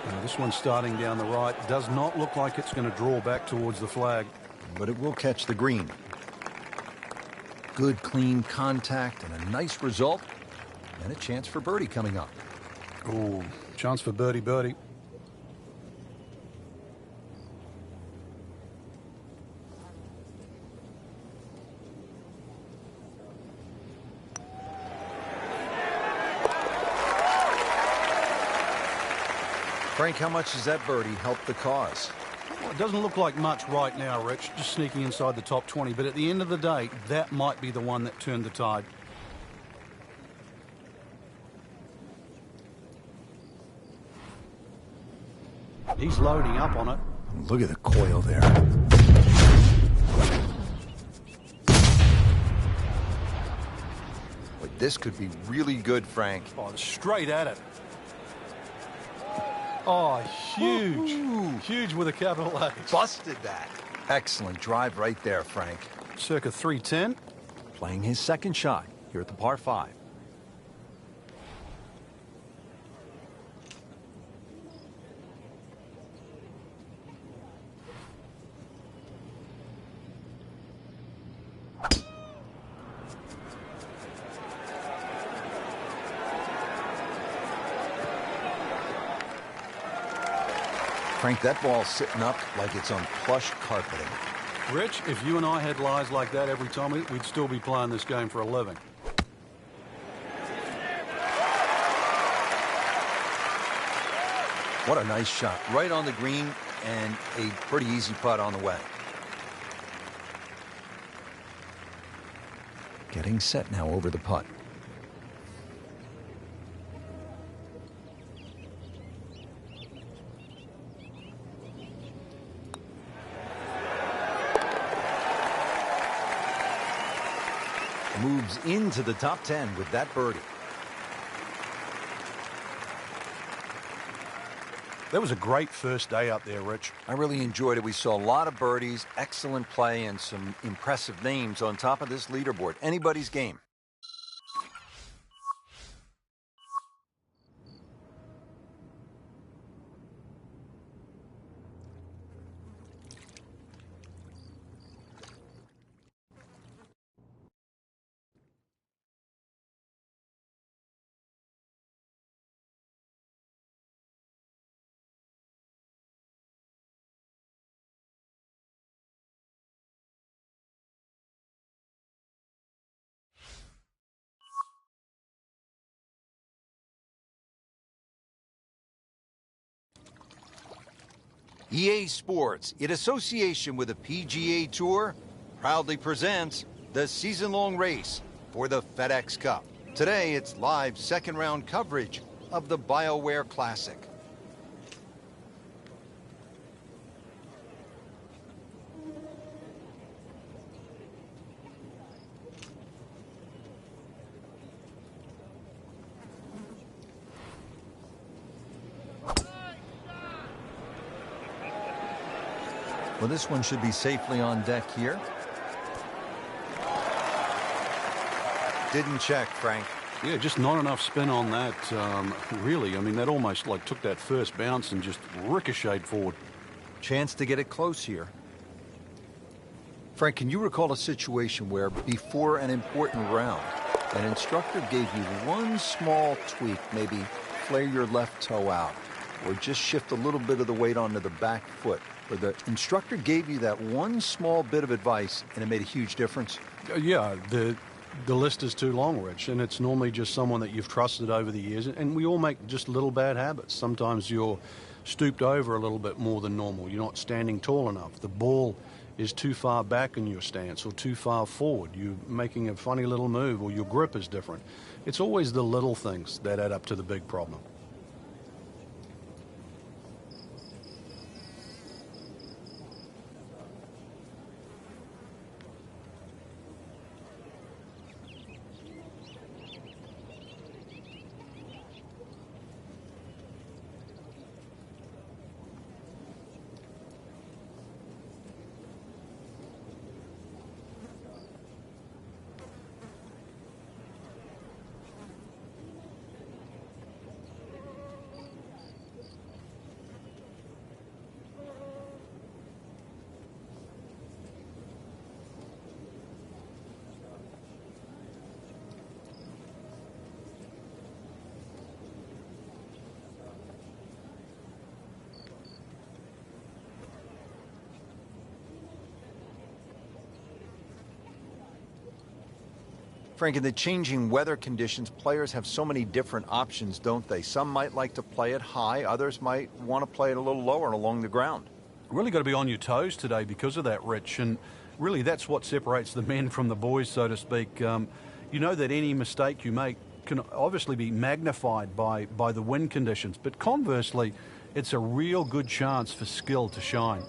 S2: And this one starting down the right does not look like it's going to draw back towards the flag.
S1: But it will catch the green. Good, clean contact and a nice result. And a chance for birdie coming up.
S2: Oh, chance for birdie.
S1: Frank, how much does that birdie help the cause?
S2: Well, it doesn't look like much right now, Rich, just sneaking inside the top 20. But at the end of the day, that might be the one that turned the tide. He's loading up on it.
S1: Look at the coil there. Boy, this could be really good, Frank.
S2: Oh, straight at it. Oh, huge. Huge with a capital H.
S1: Busted that. Excellent drive right there, Frank.
S2: Circa 310.
S1: Playing his second shot here at the par 5. Frank, that ball's sitting up like it's on plush carpeting.
S2: Rich, if you and I had lies like that every time, we'd still be playing this game for a living.
S1: What a nice shot. Right on the green and a pretty easy putt on the way. Getting set now over the putt. Moves into the top 10 with that birdie.
S2: That was a great first day up there, Rich.
S1: I really enjoyed it. We saw a lot of birdies, excellent play, and some impressive names on top of this leaderboard. Anybody's game. EA Sports, in association with the PGA Tour, proudly presents the season-long race for the FedEx Cup. Today, it's live second-round coverage of the BioWare Classic. Well, this one should be safely on deck here. Didn't check, Frank.
S2: Yeah, just not enough spin on that, really. I mean, that almost like took that first bounce and just ricocheted forward.
S1: Chance to get it close here. Frank, can you recall a situation where before an important round, an instructor gave you one small tweak, maybe flare your left toe out, or just shift a little bit of the weight onto the back foot, where the instructor gave you that one small bit of advice and it made a huge difference?
S2: Yeah, the list is too long, Rich, and it's normally just someone that you've trusted over the years, and we all make just little bad habits. Sometimes you're stooped over a little bit more than normal. You're not standing tall enough. The ball is too far back in your stance or too far forward. You're making a funny little move, or your grip is different. It's always the little things that add up to the big problem.
S1: Frank, in the changing weather conditions, players have so many different options, don't they? Some might like to play it high, others might want to play it a little lower and along the ground.
S2: Really got to be on your toes today because of that, Rich, and really that's what separates the men from the boys, so to speak. You know that any mistake you make can obviously be magnified by the wind conditions, but conversely, it's a real good chance for skill to shine.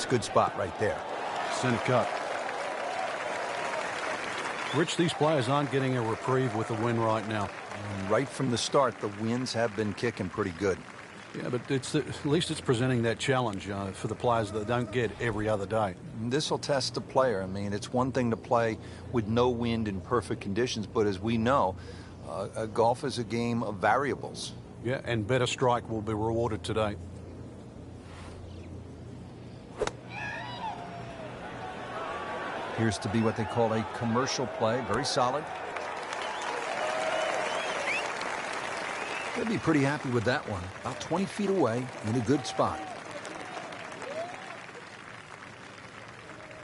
S1: good spot right there.
S2: Center cut. Rich, these players aren't getting a reprieve with the win right now.
S1: And right from the start, the winds have been kicking pretty good.
S2: Yeah, but at least it's presenting that challenge for the players that don't get every other day.
S1: This will test the player. I mean, it's one thing to play with no wind in perfect conditions, but as we know, golf is a game of variables.
S2: Yeah, and better strike will be rewarded today.
S1: Appears to be what they call a commercial play. Very solid. They'll be pretty happy with that one. About 20 feet away in a good spot.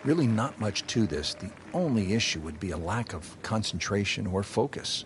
S1: Really not much to this. The only issue would be a lack of concentration or focus.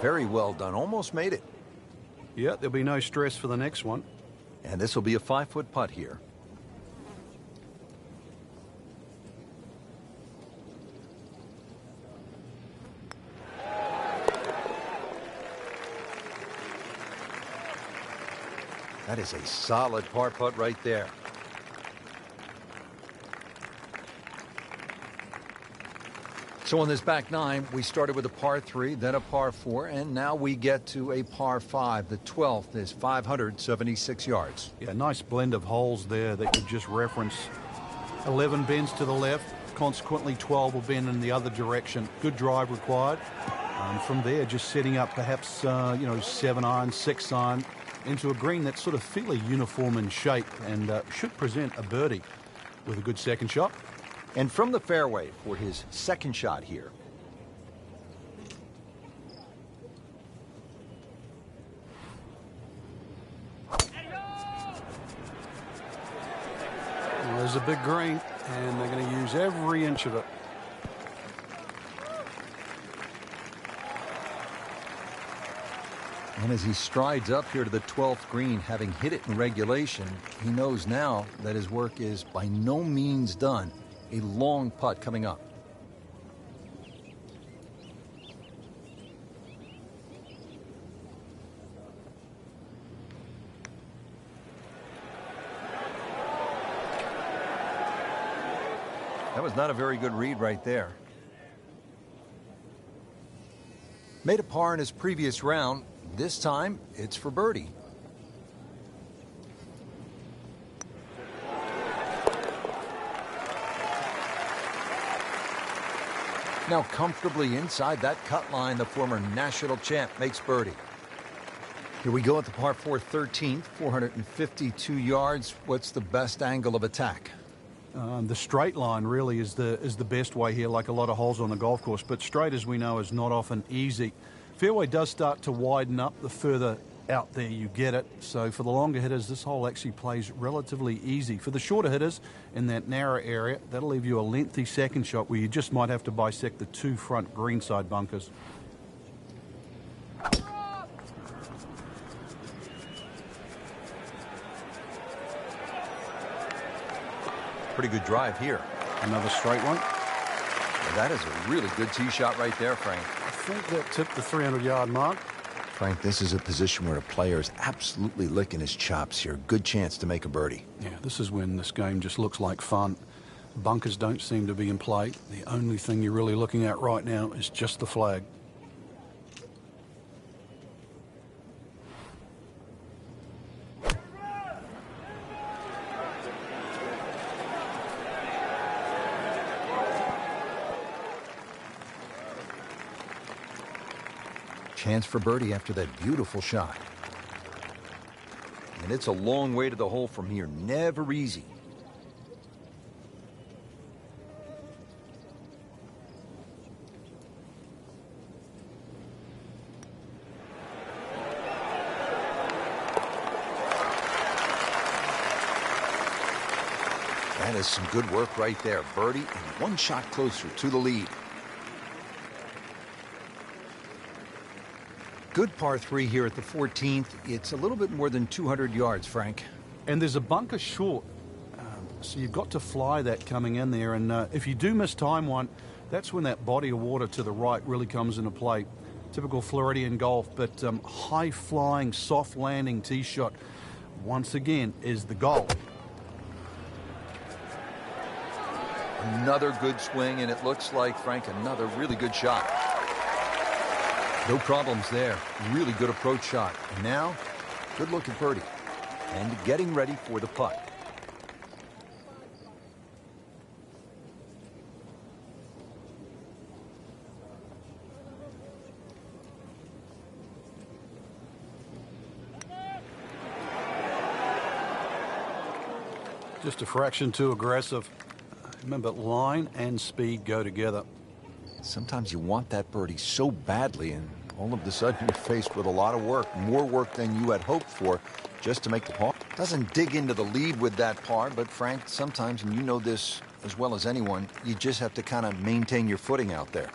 S1: Very well done. Almost made it.
S2: Yeah, there'll be no stress for the next one.
S1: And this will be a 5-foot putt here. That is a solid par putt right there. So on this back nine, we started with a par 3, then a par 4, and now we get to a par 5. The 12th is 576 yards.
S2: Yeah, nice blend of holes there that you just reference. 11 bends to the left, consequently 12 will bend in the other direction. Good drive required. From there, just setting up perhaps, 7 iron, 6 iron into a green that's sort of fairly uniform in shape and should present a birdie with a good second shot.
S1: And from the fairway for his second shot here.
S2: Well, there's a big green, and they're going to use every inch of it.
S1: And as he strides up here to the 12th green, having hit it in regulation, he knows now that his work is by no means done. A long putt coming up. That was not a very good read right there. Made a par in his previous round. This time, it's for birdie. Now comfortably inside that cut line, the former national champ makes birdie. Here we go at the par 4 13th, 452 yards. What's the best angle of attack?
S2: The straight line really is the best way here, like a lot of holes on the golf course. But straight, as we know, is not often easy. Fairway does start to widen up the further out there, you get it. So for the longer hitters, this hole actually plays relatively easy. For the shorter hitters in that narrow area, that'll leave you a lengthy second shot where you just might have to bisect the 2 front greenside bunkers.
S1: Pretty good drive here.
S2: Another straight one.
S1: Well, that is a really good tee shot right there, Frank.
S2: I think that tipped the 300-yard mark.
S1: Frank, this is a position where a player is absolutely licking his chops here. Good chance to make a birdie.
S2: Yeah, this is when this game just looks like fun. Bunkers don't seem to be in play. The only thing you're really looking at right now is just the flag.
S1: Chance for birdie after that beautiful shot. And it's a long way to the hole from here. Never easy. That is some good work right there. Birdie and one shot closer to the lead. Good par 3 here at the 14th. It's a little bit more than 200 yards, Frank.
S2: And there's a bunker short. So you've got to fly that coming in there. And if you do miss time one, that's when that body of water to the right really comes into play. Typical Floridian golf, but high-flying, soft-landing tee shot, once again, is the goal.
S1: Another good swing, and it looks like, Frank, another really good shot. No problems there. Really good approach shot. And now, good look at birdie. And getting ready for the putt.
S2: Just a fraction too aggressive. Remember, line and speed go together.
S1: Sometimes you want that birdie so badly, and all of a sudden you're faced with a lot of work, more work than you had hoped for, just to make the par. Doesn't dig into the lead with that par, but Frank, sometimes, and you know this as well as anyone, you just have to kind of maintain your footing out there.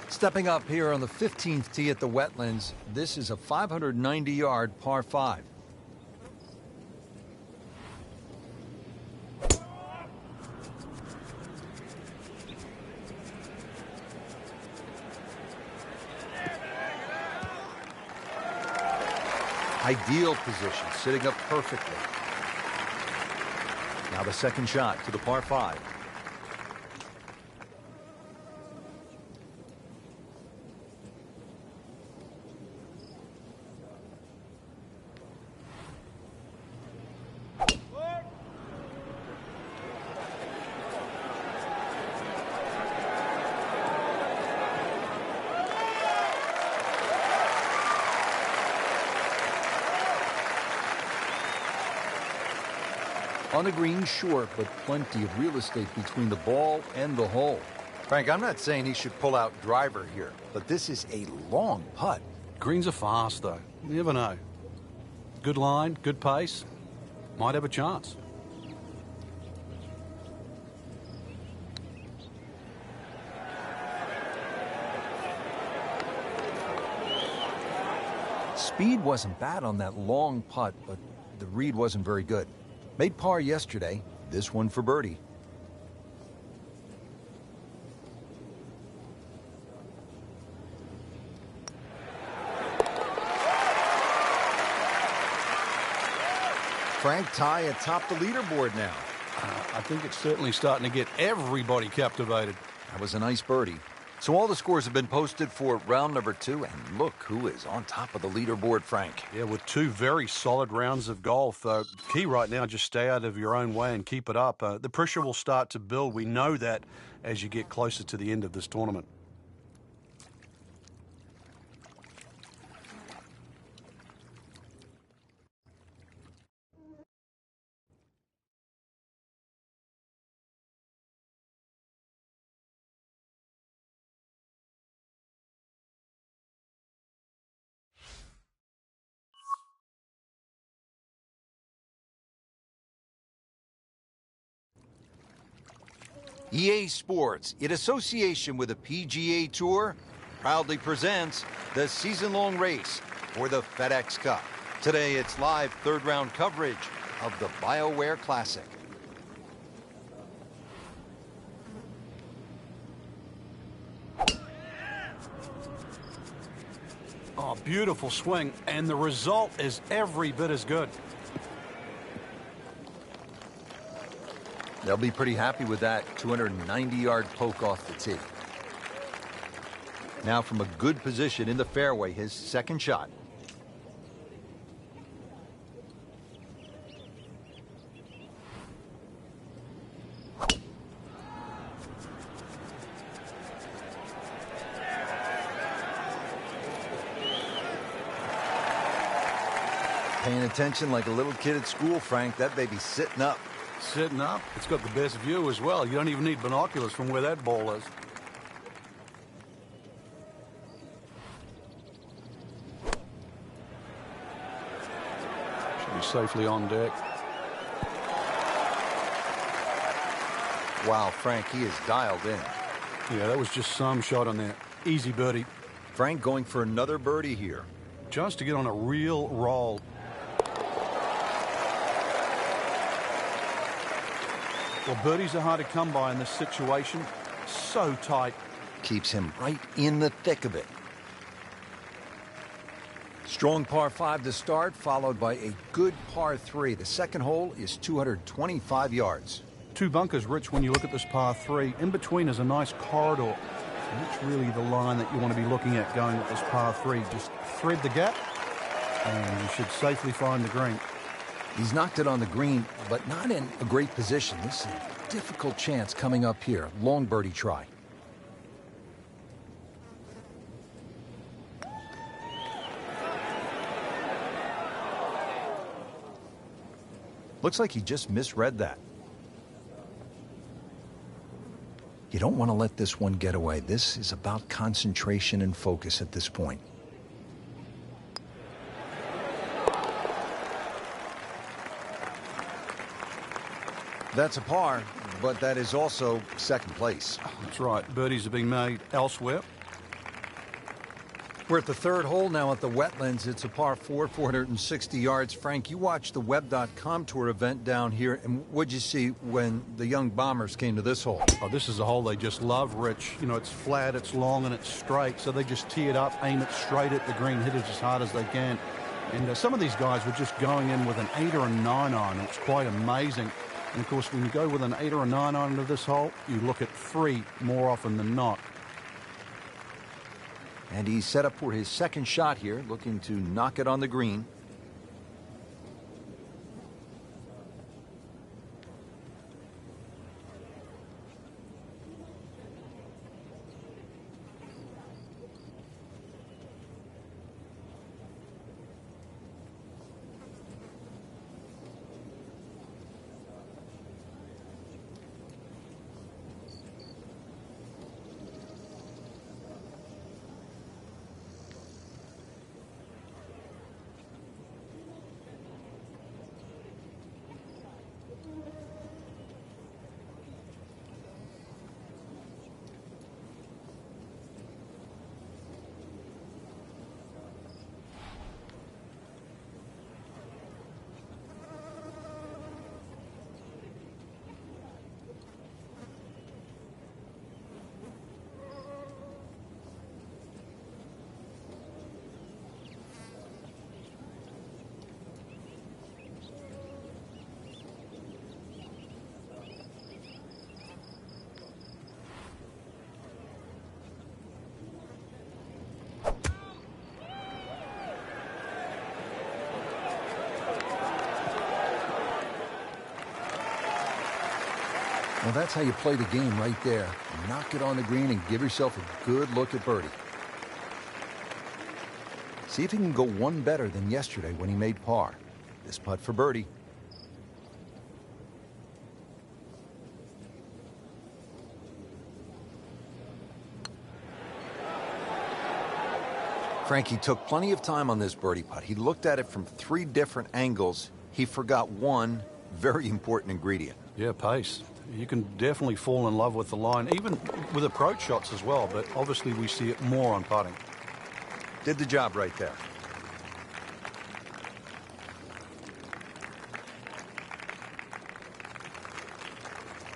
S1: Stepping up here on the 15th tee at the Wetlands, this is a 590-yard par 5. Ideal position, sitting up perfectly. Now the second shot to the par 5. On the green, short, but plenty of real estate between the ball and the hole. Frank, I'm not saying he should pull out driver here, but this is a long putt.
S2: Greens are fast, though. You never know. Good line, good pace. Might have a chance.
S1: Speed wasn't bad on that long putt, but the read wasn't very good. Made par yesterday, this one for birdie. Frank, tie atop the leaderboard now.
S2: I think it's certainly starting to get everybody captivated.
S1: That was a nice birdie. So all the scores have been posted for round number 2, and look who is on top of the leaderboard, Frank.
S2: Yeah, with 2 very solid rounds of golf. Key right now, just stay out of your own way and keep it up. The pressure will start to build. We know that as you get closer to the end of this tournament.
S1: EA Sports, in association with the PGA Tour, proudly presents the season-long race for the FedEx Cup. Today, it's live third-round coverage of the BioWare Classic.
S2: Oh, beautiful swing, and the result is every bit as good.
S1: They'll be pretty happy with that 290-yard poke off the tee. Now from a good position in the fairway, his second shot. Paying attention like a little kid at school, Frank. That baby's sitting up.
S2: Sitting up. It's got the best view as well. You don't even need binoculars from where that ball is. Should be safely on deck.
S1: Wow, Frank, he is dialed in.
S2: Yeah, that was just some shot on there. Easy birdie.
S1: Frank going for another birdie here.
S2: Just to get on a real roll. Well, birdies are hard to come by in this situation. So tight.
S1: Keeps him right in the thick of it. Strong par 5 to start, followed by a good par 3. The second hole is 225 yards.
S2: Two bunkers, Rich, when you look at this par 3. In between is a nice corridor. And that's really the line that you want to be looking at going with this par 3. Just thread the gap, and you should safely find the green.
S1: He's knocked it on the green, but not in a great position. This is a difficult chance coming up here. Long birdie try. Looks like he just misread that. You don't want to let this one get away. This is about concentration and focus at this point. That's a par, but that is also second place.
S2: That's right. Birdies are being made elsewhere.
S1: We're at the third hole now at the Wetlands. It's a par 4, 460 yards. Frank, you watched the Web.com Tour event down here, and what'd you see when the young bombers came to this hole?
S2: Oh, this is a hole they just love, Rich. You know, it's flat, it's long, and it's straight, so they just tee it up, aim it straight at the green, hit it as hard as they can. And some of these guys were just going in with an 8 or a 9 iron. It's quite amazing. And, of course, when you go with an 8 or a 9 iron into this hole, you look at 3 more often than not.
S1: And he's set up for his second shot here, looking to knock it on the green. Well, that's how you play the game right there. Knock it on the green and give yourself a good look at birdie. See if he can go one better than yesterday when he made par. This putt for birdie. Frankie took plenty of time on this birdie putt. He looked at it from 3 different angles. He forgot one, Very important ingredient.
S2: Yeah, pace. You can definitely fall in love with the line, even with approach shots as well, but obviously we see it more on putting.
S1: Did the job right there.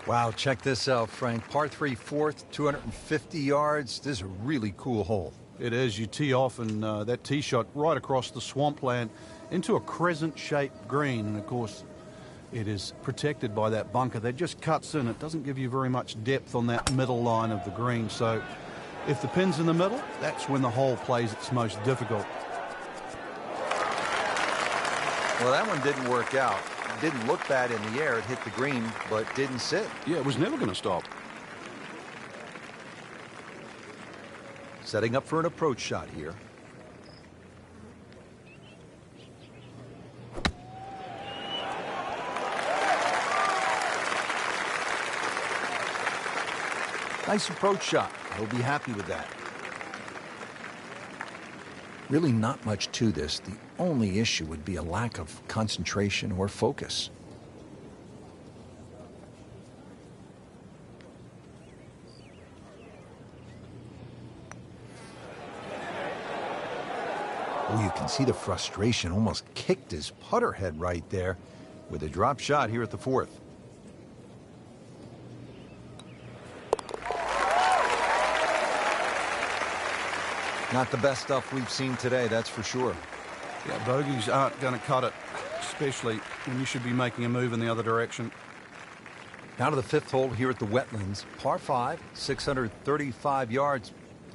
S1: Wow, check this out, Frank. Par 3 fourth, 250 yards. This is a really cool hole.
S2: It is. You tee off and that tee shot right across the swampland into a crescent-shaped green, and of course it is protected by that bunker that just cuts in. It doesn't give you very much depth on that middle line of the green, so if the pin's in the middle, that's when the hole plays its most difficult.
S1: Well, that one didn't work out. It didn't look bad in the air. It hit the green, but didn't sit.
S2: Yeah, it was never going to stop.
S1: Setting up for an approach shot here. Nice approach shot. He'll be happy with that. Really not much to this. The only issue would be a lack of concentration or focus. Oh, you can see the frustration. Almost kicked his putter head right there with a drop shot here at the fourth. Not the best stuff we've seen today, that's for sure.
S2: Yeah, bogeys aren't going to cut it, especially when you should be making a move in the other direction.
S1: Now to the fifth hole here at the Wetlands. Par 5, 635 yards.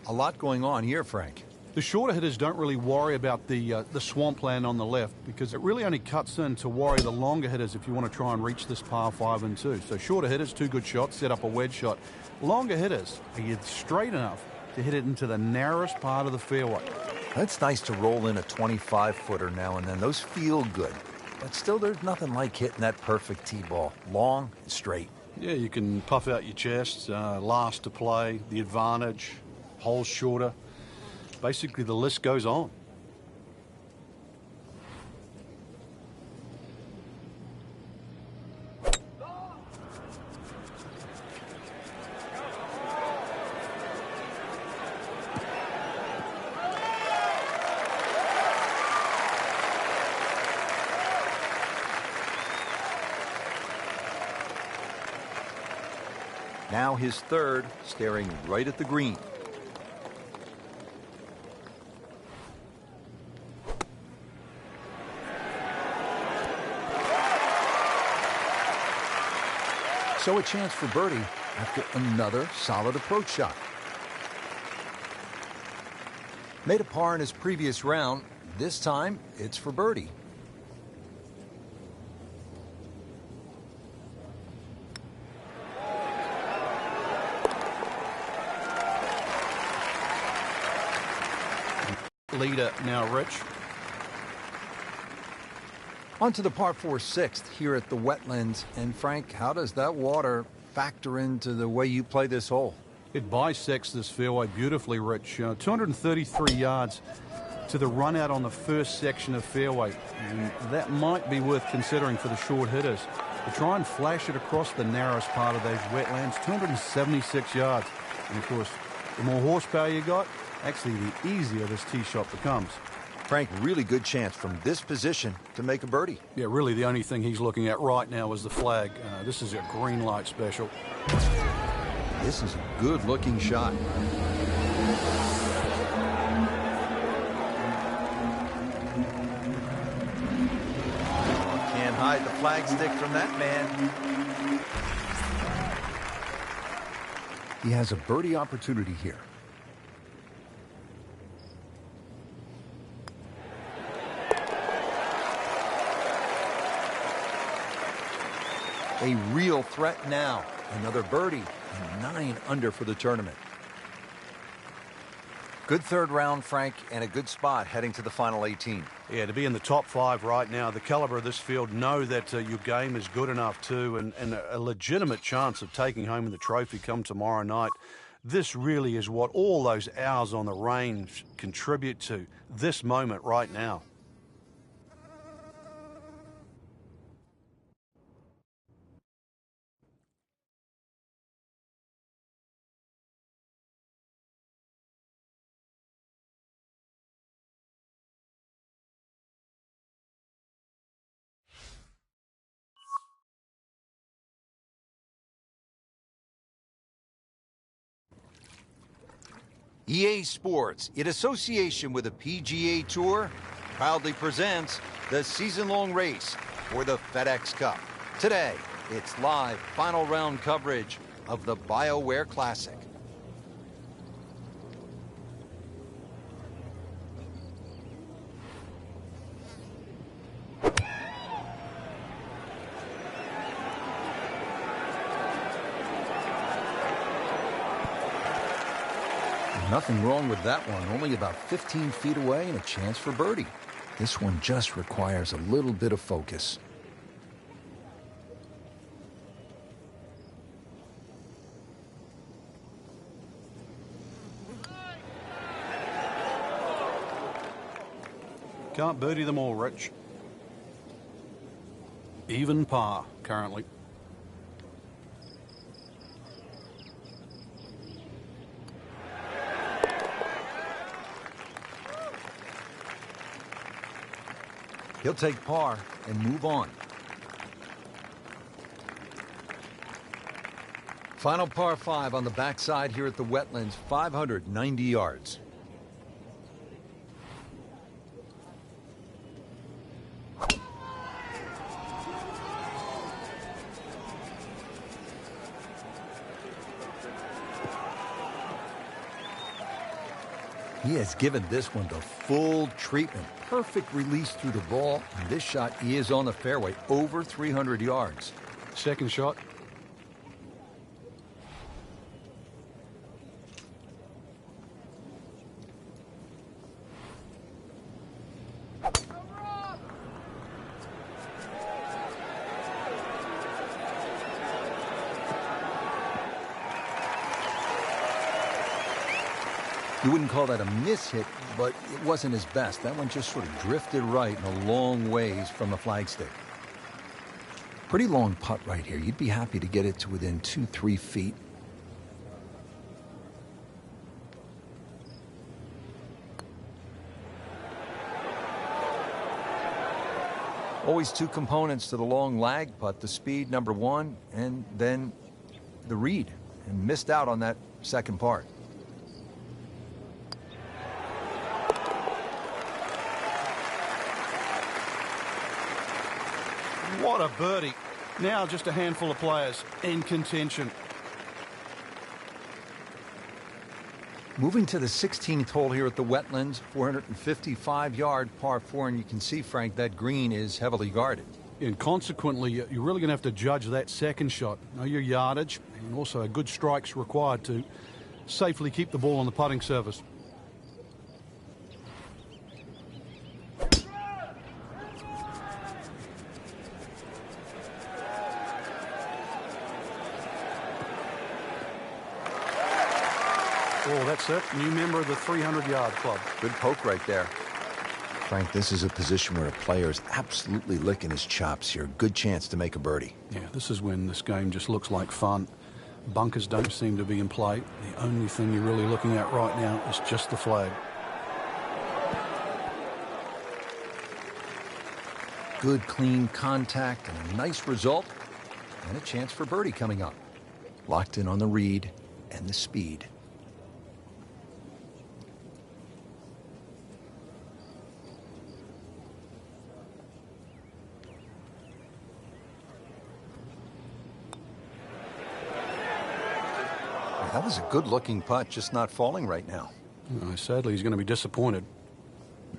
S1: A lot going on here, Frank.
S2: The shorter hitters don't really worry about the swampland on the left because it really only cuts in to worry the longer hitters if you want to try and reach this par 5 and 2. So shorter hitters, 2 good shots, set up a wedge shot. Longer hitters, are you straight enough to hit it into the narrowest part of the fairway?
S1: It's nice to roll in a 25-footer now and then. Those feel good. But still, there's nothing like hitting that perfect tee ball. Long and straight.
S2: Yeah, you can puff out your chest, last to play, the advantage, holes shorter. Basically, the list goes on.
S1: Now his third, staring right at the green. So a chance for birdie after another solid approach shot. Made a par in his previous round. This time, it's for birdie.
S2: Leader now, Rich.
S1: On to the par 4 sixth here at the Wetlands. And Frank, how does that water factor into the way you play this hole?
S2: It bisects this fairway beautifully, Rich. 233 yards to the run out on the first section of fairway. And that might be worth considering for the short hitters. To try and flash it across the narrowest part of those wetlands, 276 yards. And of course, the more horsepower you got, actually the easier this tee shot becomes.
S1: Frank, really good chance from this position to make a birdie.
S2: Yeah, really the only thing he's looking at right now is the flag. This is a green light special.
S1: This is a good-looking shot. Can't hide the flag stick from that man. He has a birdie opportunity here. A real threat now. Another birdie and 9 under for the tournament. Good third round, Frank, and a good spot heading to the final 18.
S2: Yeah, to be in the top 5 right now, the caliber of this field, know that your game is good enough too, and a legitimate chance of taking home the trophy come tomorrow night. This really is what all those hours on the range contribute to, this moment right now.
S1: EA Sports, in association with the PGA Tour, proudly presents the season-long race for the FedEx Cup. Today, it's live final round coverage of the BioWare Classic. Nothing wrong with that one, only about 15 feet away and a chance for birdie. This one just requires a little bit of focus.
S2: Can't birdie them all, Rich. Even par currently.
S1: He'll take par and move on. Final par 5 on the backside here at the Wetlands, 590 yards. He has given this one the full treatment. Perfect release through the ball. And this shot, he is on the fairway, over 300 yards.
S2: Second shot.
S1: You wouldn't call that a miss-hit, but it wasn't his best. That one just sort of drifted right and a long ways from the flagstick. Pretty long putt right here. You'd be happy to get it to within 2-3 feet. Always two components to the long lag putt, the speed, number one, and then the read. And missed out on that second part.
S2: What a birdie. Now just a handful of players in contention.
S1: Moving to the 16th hole here at the Wetlands, 455-yard par 4, and you can see, Frank, that green is heavily guarded.
S2: And consequently, you're really going to have to judge that second shot. Know your yardage, and also a good strike's required to safely keep the ball on the putting surface. Oh, that's it. New member of the 300-yard club.
S1: Good poke right there. Frank, this is a position where a player is absolutely licking his chops here. Good chance to make a birdie.
S2: Yeah, this is when this game just looks like fun. Bunkers don't seem to be in play. The only thing you're really looking at right now is just the flag.
S1: Good, clean contact and a nice result. And a chance for birdie coming up. Locked in on the read and the speed. That was a good-looking putt, just not falling right now.
S2: Sadly, he's going to be disappointed.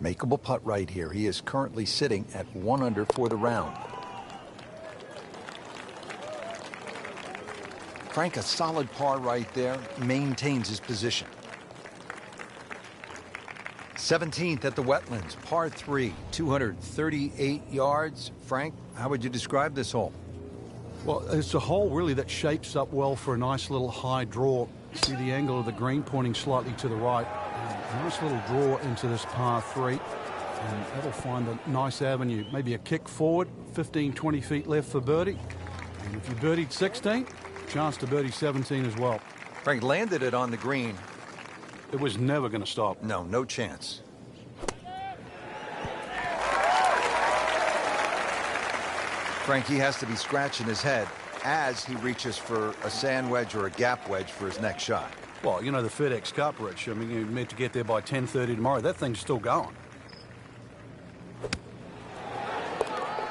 S1: Makeable putt right here. He is currently sitting at 1 under for the round. Frank, a solid par right there, maintains his position. 17th at the Wetlands, par 3, 238 yards. Frank, how would you describe this hole?
S2: Well, it's a hole really that shapes up well for a nice little high draw. See the angle of the green pointing slightly to the right. Nice little draw into this par 3. And that'll find a nice avenue. Maybe a kick forward, 15, 20 feet left for birdie. And if you birdied 16, chance to birdie 17 as well.
S1: Frank landed it on the green.
S2: It was never going to stop.
S1: No, no chance. Frankie has to be scratching his head as he reaches for a sand wedge or a gap wedge for his next shot.
S2: Well, you know, the FedEx Cup, Rich. I mean, you're meant to get there by 10:30 tomorrow. That thing's still going.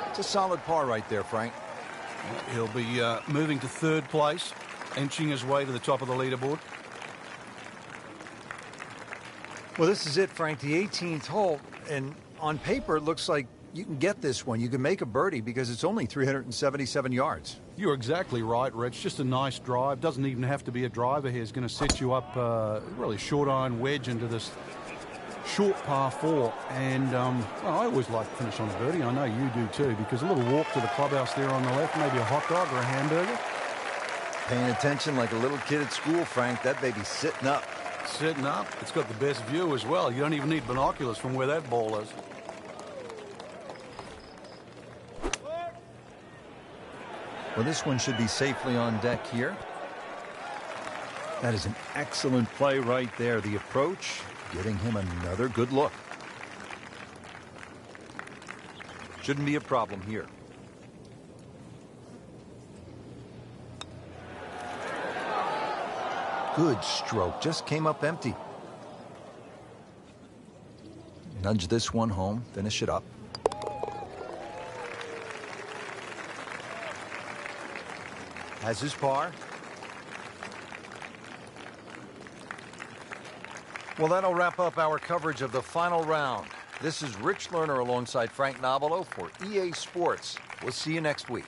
S1: It's a solid par right there, Frank.
S2: He'll be moving to third place, inching his way to the top of the leaderboard.
S1: Well, this is it, Frank, the 18th hole. And on paper, it looks like you can get this one. You can make a birdie because it's only 377 yards.
S2: You're exactly right, Rich. Just a nice drive. Doesn't even have to be a driver here. It's going to set you up really short iron wedge into this short par 4. And well, I always like to finish on a birdie. I know you do too, because a little walk to the clubhouse there on the left, maybe a hot dog or a hamburger.
S1: Paying attention like a little kid at school, Frank. That baby's sitting up.
S2: Sitting up. It's got the best view as well. You don't even need binoculars from where that ball is.
S1: Well, this one should be safely on deck here. That is an excellent play right there. The approach, getting him another good look. Shouldn't be a problem here. Good stroke. Just came up empty. Nudge this one home. Finish it up. Has his par. Well, that'll wrap up our coverage of the final round. This is Rich Lerner alongside Frank Nobilo for EA Sports. We'll see you next week.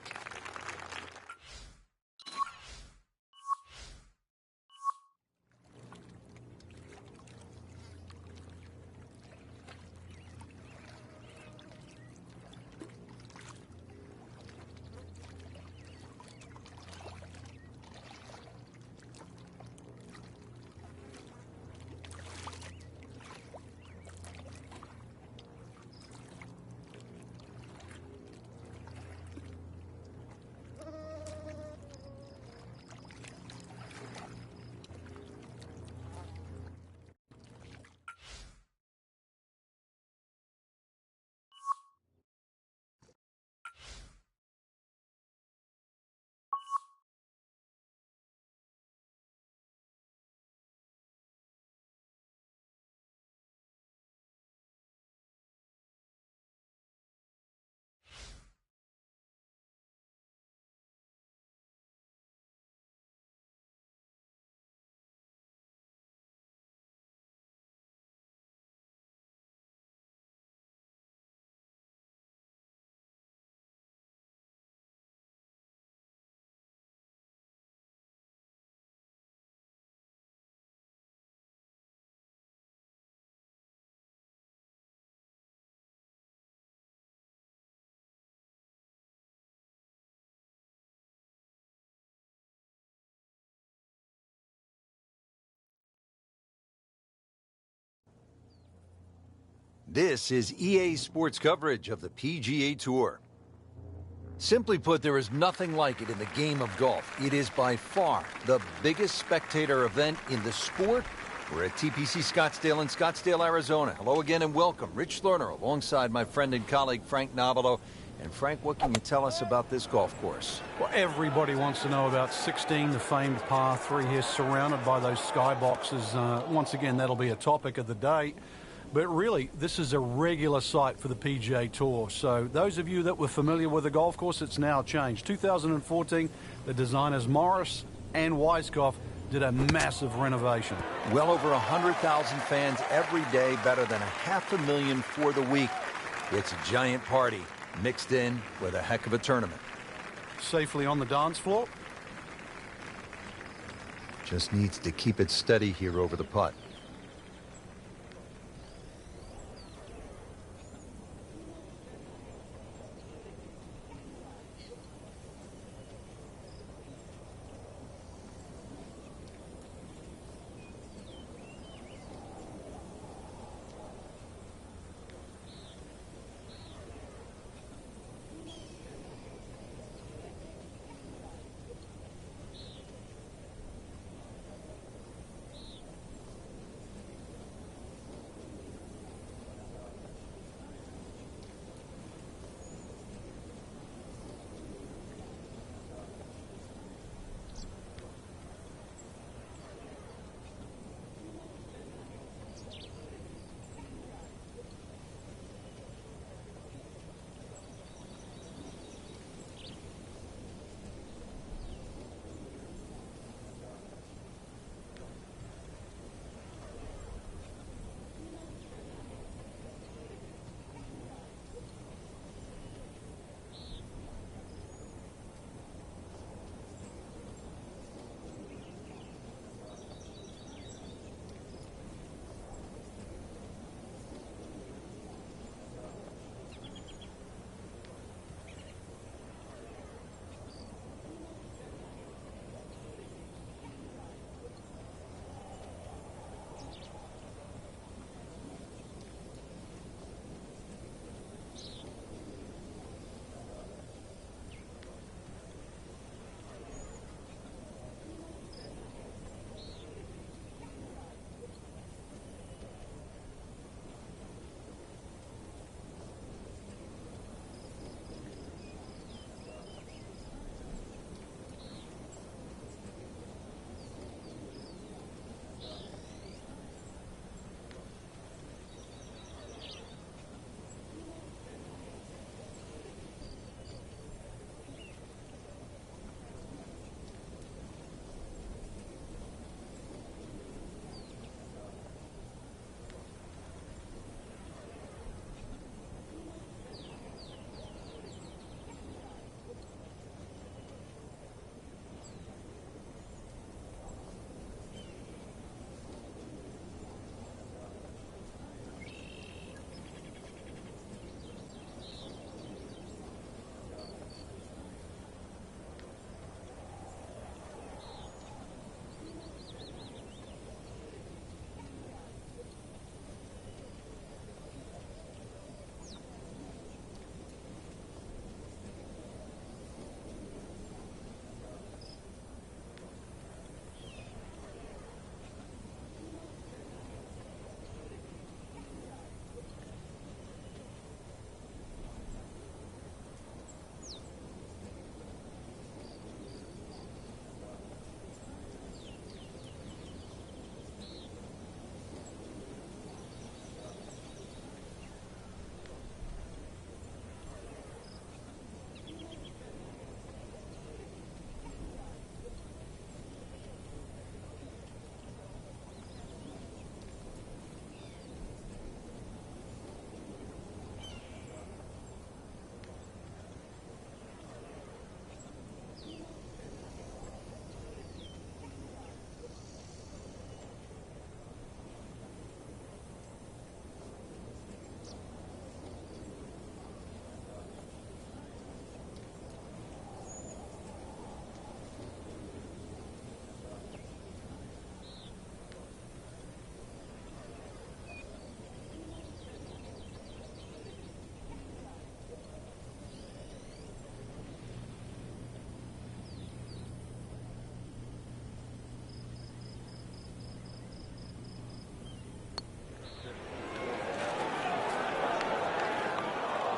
S1: This is EA Sports coverage of the PGA Tour. Simply put, there is nothing like it in the game of golf. It is by far the biggest spectator event in the sport. We're at TPC Scottsdale in Scottsdale, Arizona. Hello again and welcome. Rich Lerner alongside my friend and colleague Frank Nobilo. And Frank, what can you tell us about this golf course?
S2: Well, everybody wants to know about 16, the famed par 3 here, surrounded by those skyboxes. Once again, that'll be a topic of the day. But really, this is a regular site for the PGA Tour. So those of you that were familiar with the golf course, it's now changed. 2014, the designers Morris and Weiskopf did a massive renovation.
S1: Well over 100,000 fans every day, better than 500,000 for the week. It's a giant party mixed in with a heck of a tournament.
S2: Safely on the dance floor.
S1: Just needs to keep it steady here over the putt.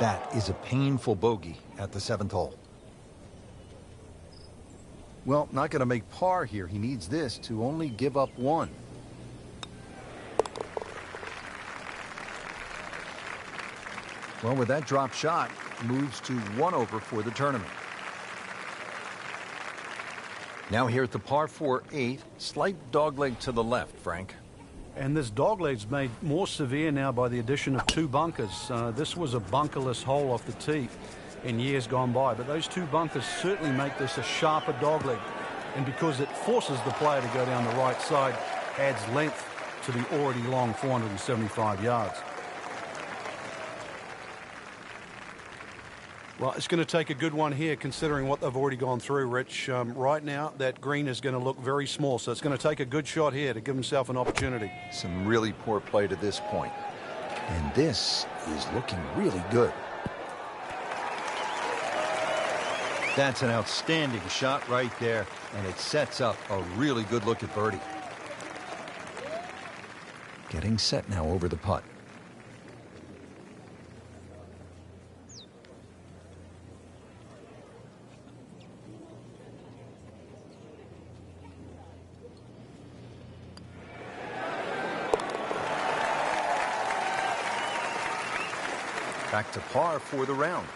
S1: That is a painful bogey at the 7th hole. Well, not going to make par here. He needs this to only give up 1. Well, with that drop shot, moves to 1 over for the tournament. Now here at the par 4 8, slight dogleg to the left, Frank.
S2: And this dogleg's made more severe now by the addition of 2 bunkers. This was a bunkerless hole off the tee in years gone by, but those 2 bunkers certainly make this a sharper dogleg. And because it forces the player to go down the right side, adds length to the already long 475 yards. Well, it's going to take a good one here considering what they've already gone through, Rich. Right now, that green is going to look very small, so it's going to take a good shot here to give himself an opportunity.
S1: Some really poor play to this point. And this is looking really good. That's an outstanding shot right there, and it sets up a really good look at birdie. Getting set now over the putt. Back to par for the round.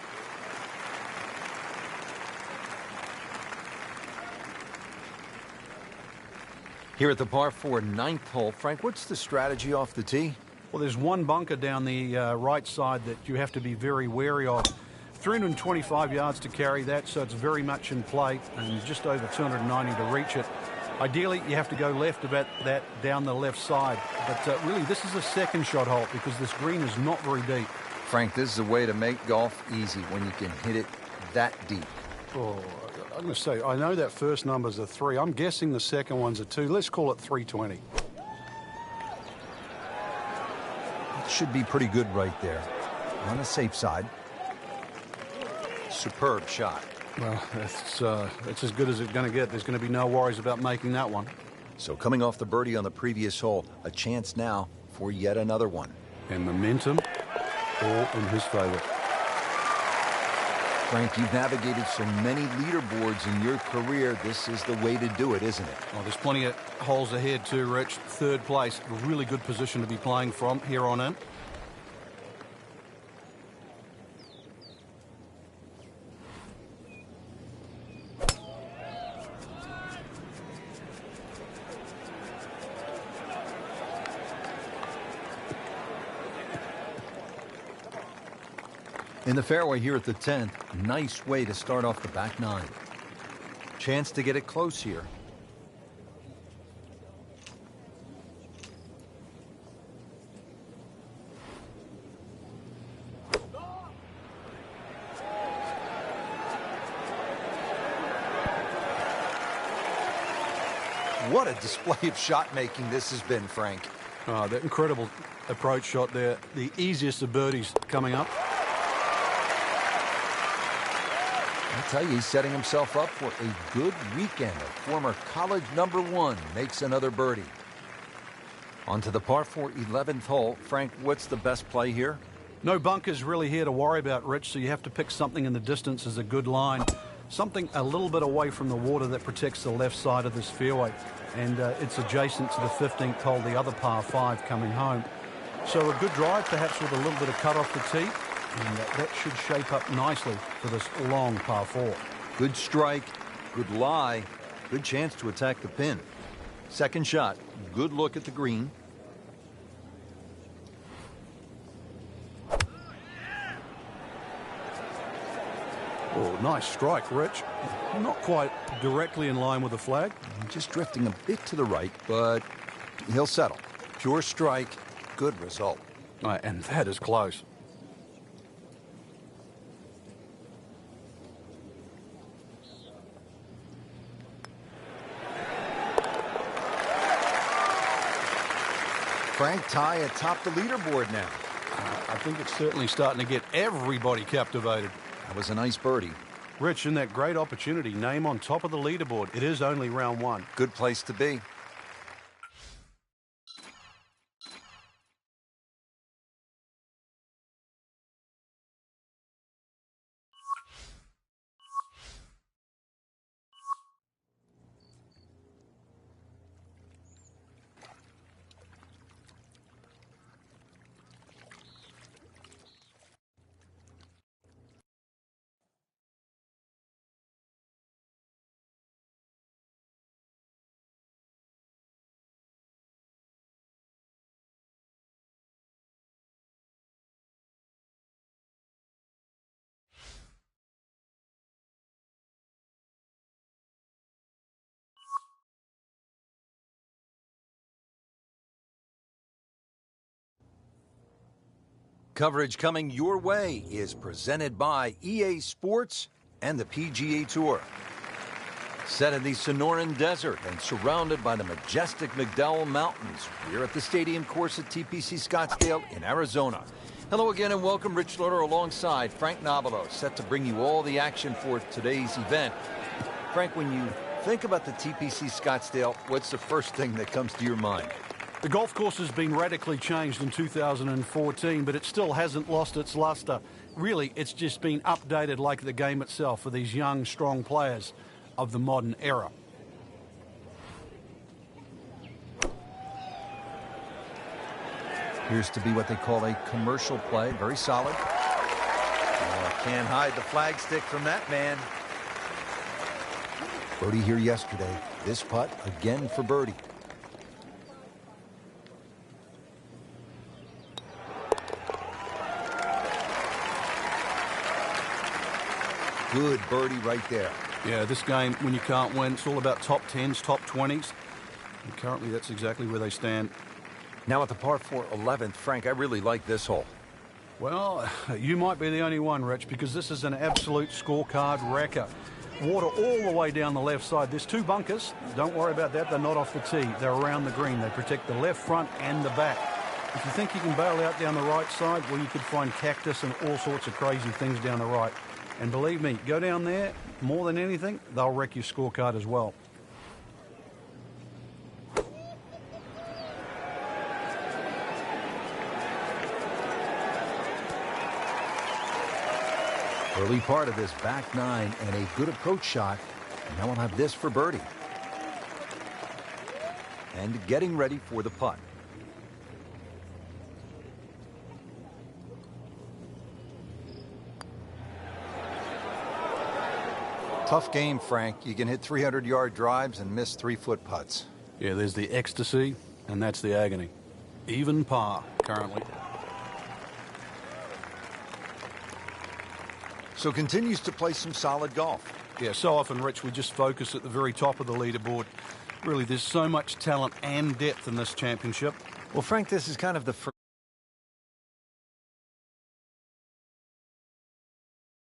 S1: Here at the par 4 9th hole, Frank, what's the strategy off the tee?
S2: Well, there's 1 bunker down the right side that you have to be very wary of. 325 yards to carry that, so it's very much in play, and just over 290 to reach it. Ideally, you have to go left about that down the left side. But really, this is a second shot hole because this green is not very deep.
S1: Frank, this is a way to make golf easy when you can hit it that deep.
S2: Oh, I'm going to say, I know that first number's a 3. I'm guessing the second one's a 2. Let's call it 320.
S1: It should be pretty good right there. On the safe side. Superb shot.
S2: Well, that's as good as it's going to get. There's going to be no worries about making that one.
S1: So coming off the birdie on the previous hole, a chance now for yet another one.
S2: And momentum all in his favor.
S1: Frank, you've navigated so many leaderboards in your career. This is the way to do it, isn't it?
S2: Well, there's plenty of holes ahead too, Rich. 3rd place, a really good position to be playing from here on in.
S1: In the fairway here at the 10th, nice way to start off the back 9. Chance to get it close here. What a display of shot making this has been, Frank.
S2: Oh, that incredible approach shot there. The easiest of birdies coming up.
S1: I tell you, he's setting himself up for a good weekend. A former college #1 makes another birdie. On to the par 4 11th hole. Frank, what's the best play here?
S2: No bunkers really here to worry about, Rich, so you have to pick something in the distance as a good line. Something a little bit away from the water that protects the left side of this fairway. And it's adjacent to the 15th hole, the other par 5 coming home. So a good drive, perhaps with a little bit of cut off the tee. And that should shape up nicely for this long par 4.
S1: Good strike, good lie, good chance to attack the pin. Second shot, good look at the green.
S2: Oh, nice strike, Rich. Not quite directly in line with the flag.
S1: Just drifting a bit to the right, but he'll settle. Pure strike, good result.
S2: And that is close.
S1: Frank, tie atop the leaderboard now.
S2: I think it's certainly starting to get everybody captivated.
S1: That was a nice birdie.
S2: Rich, in that great opportunity, name on top of the leaderboard. It is only round 1.
S1: Good place to be. Coverage coming your way is presented by EA Sports and the PGA Tour. Set in the Sonoran Desert and surrounded by the majestic McDowell Mountains, we're at the stadium course at TPC Scottsdale in Arizona. Hello again and welcome. Rich Loader alongside Frank Nobilo, set to bring you all the action for today's event. Frank, when you think about the TPC Scottsdale, what's the first thing that comes to your mind?
S2: The golf course has been radically changed in 2014, but it still hasn't lost its luster. Really, it's just been updated like the game itself for these young, strong players of the modern era.
S1: Appears to be what they call a commercial play. Very solid. Oh, can't hide the flagstick from that man. Birdie here yesterday. This putt again for birdie. Good birdie right there.
S2: Yeah, this game, when you can't win, it's all about top 10s, top 20s. And currently, that's exactly where they stand.
S1: Now at the par 4 11th, Frank, I really like this hole.
S2: Well, you might be the only one, Rich, because this is an absolute scorecard wrecker. Water all the way down the left side. There's two bunkers. Don't worry about that. They're not off the tee. They're around the green. They protect the left front and the back. If you think you can bail out down the right side, well, you could find cactus and all sorts of crazy things down the right. And believe me, go down there, more than anything, they'll wreck your scorecard as well.
S1: Early part of this back nine and a good approach shot. Now we'll have this for birdie. And getting ready for the putt. Tough game, Frank. You can hit 300-yard drives and miss 3-foot putts.
S2: Yeah, there's the ecstasy, and that's the agony. Even par, currently.
S1: So continues to play some solid golf.
S2: Yeah, so often, Rich, we just focus at the very top of the leaderboard. Really, there's so much talent and depth in this championship.
S1: Well, Frank, this is kind of the first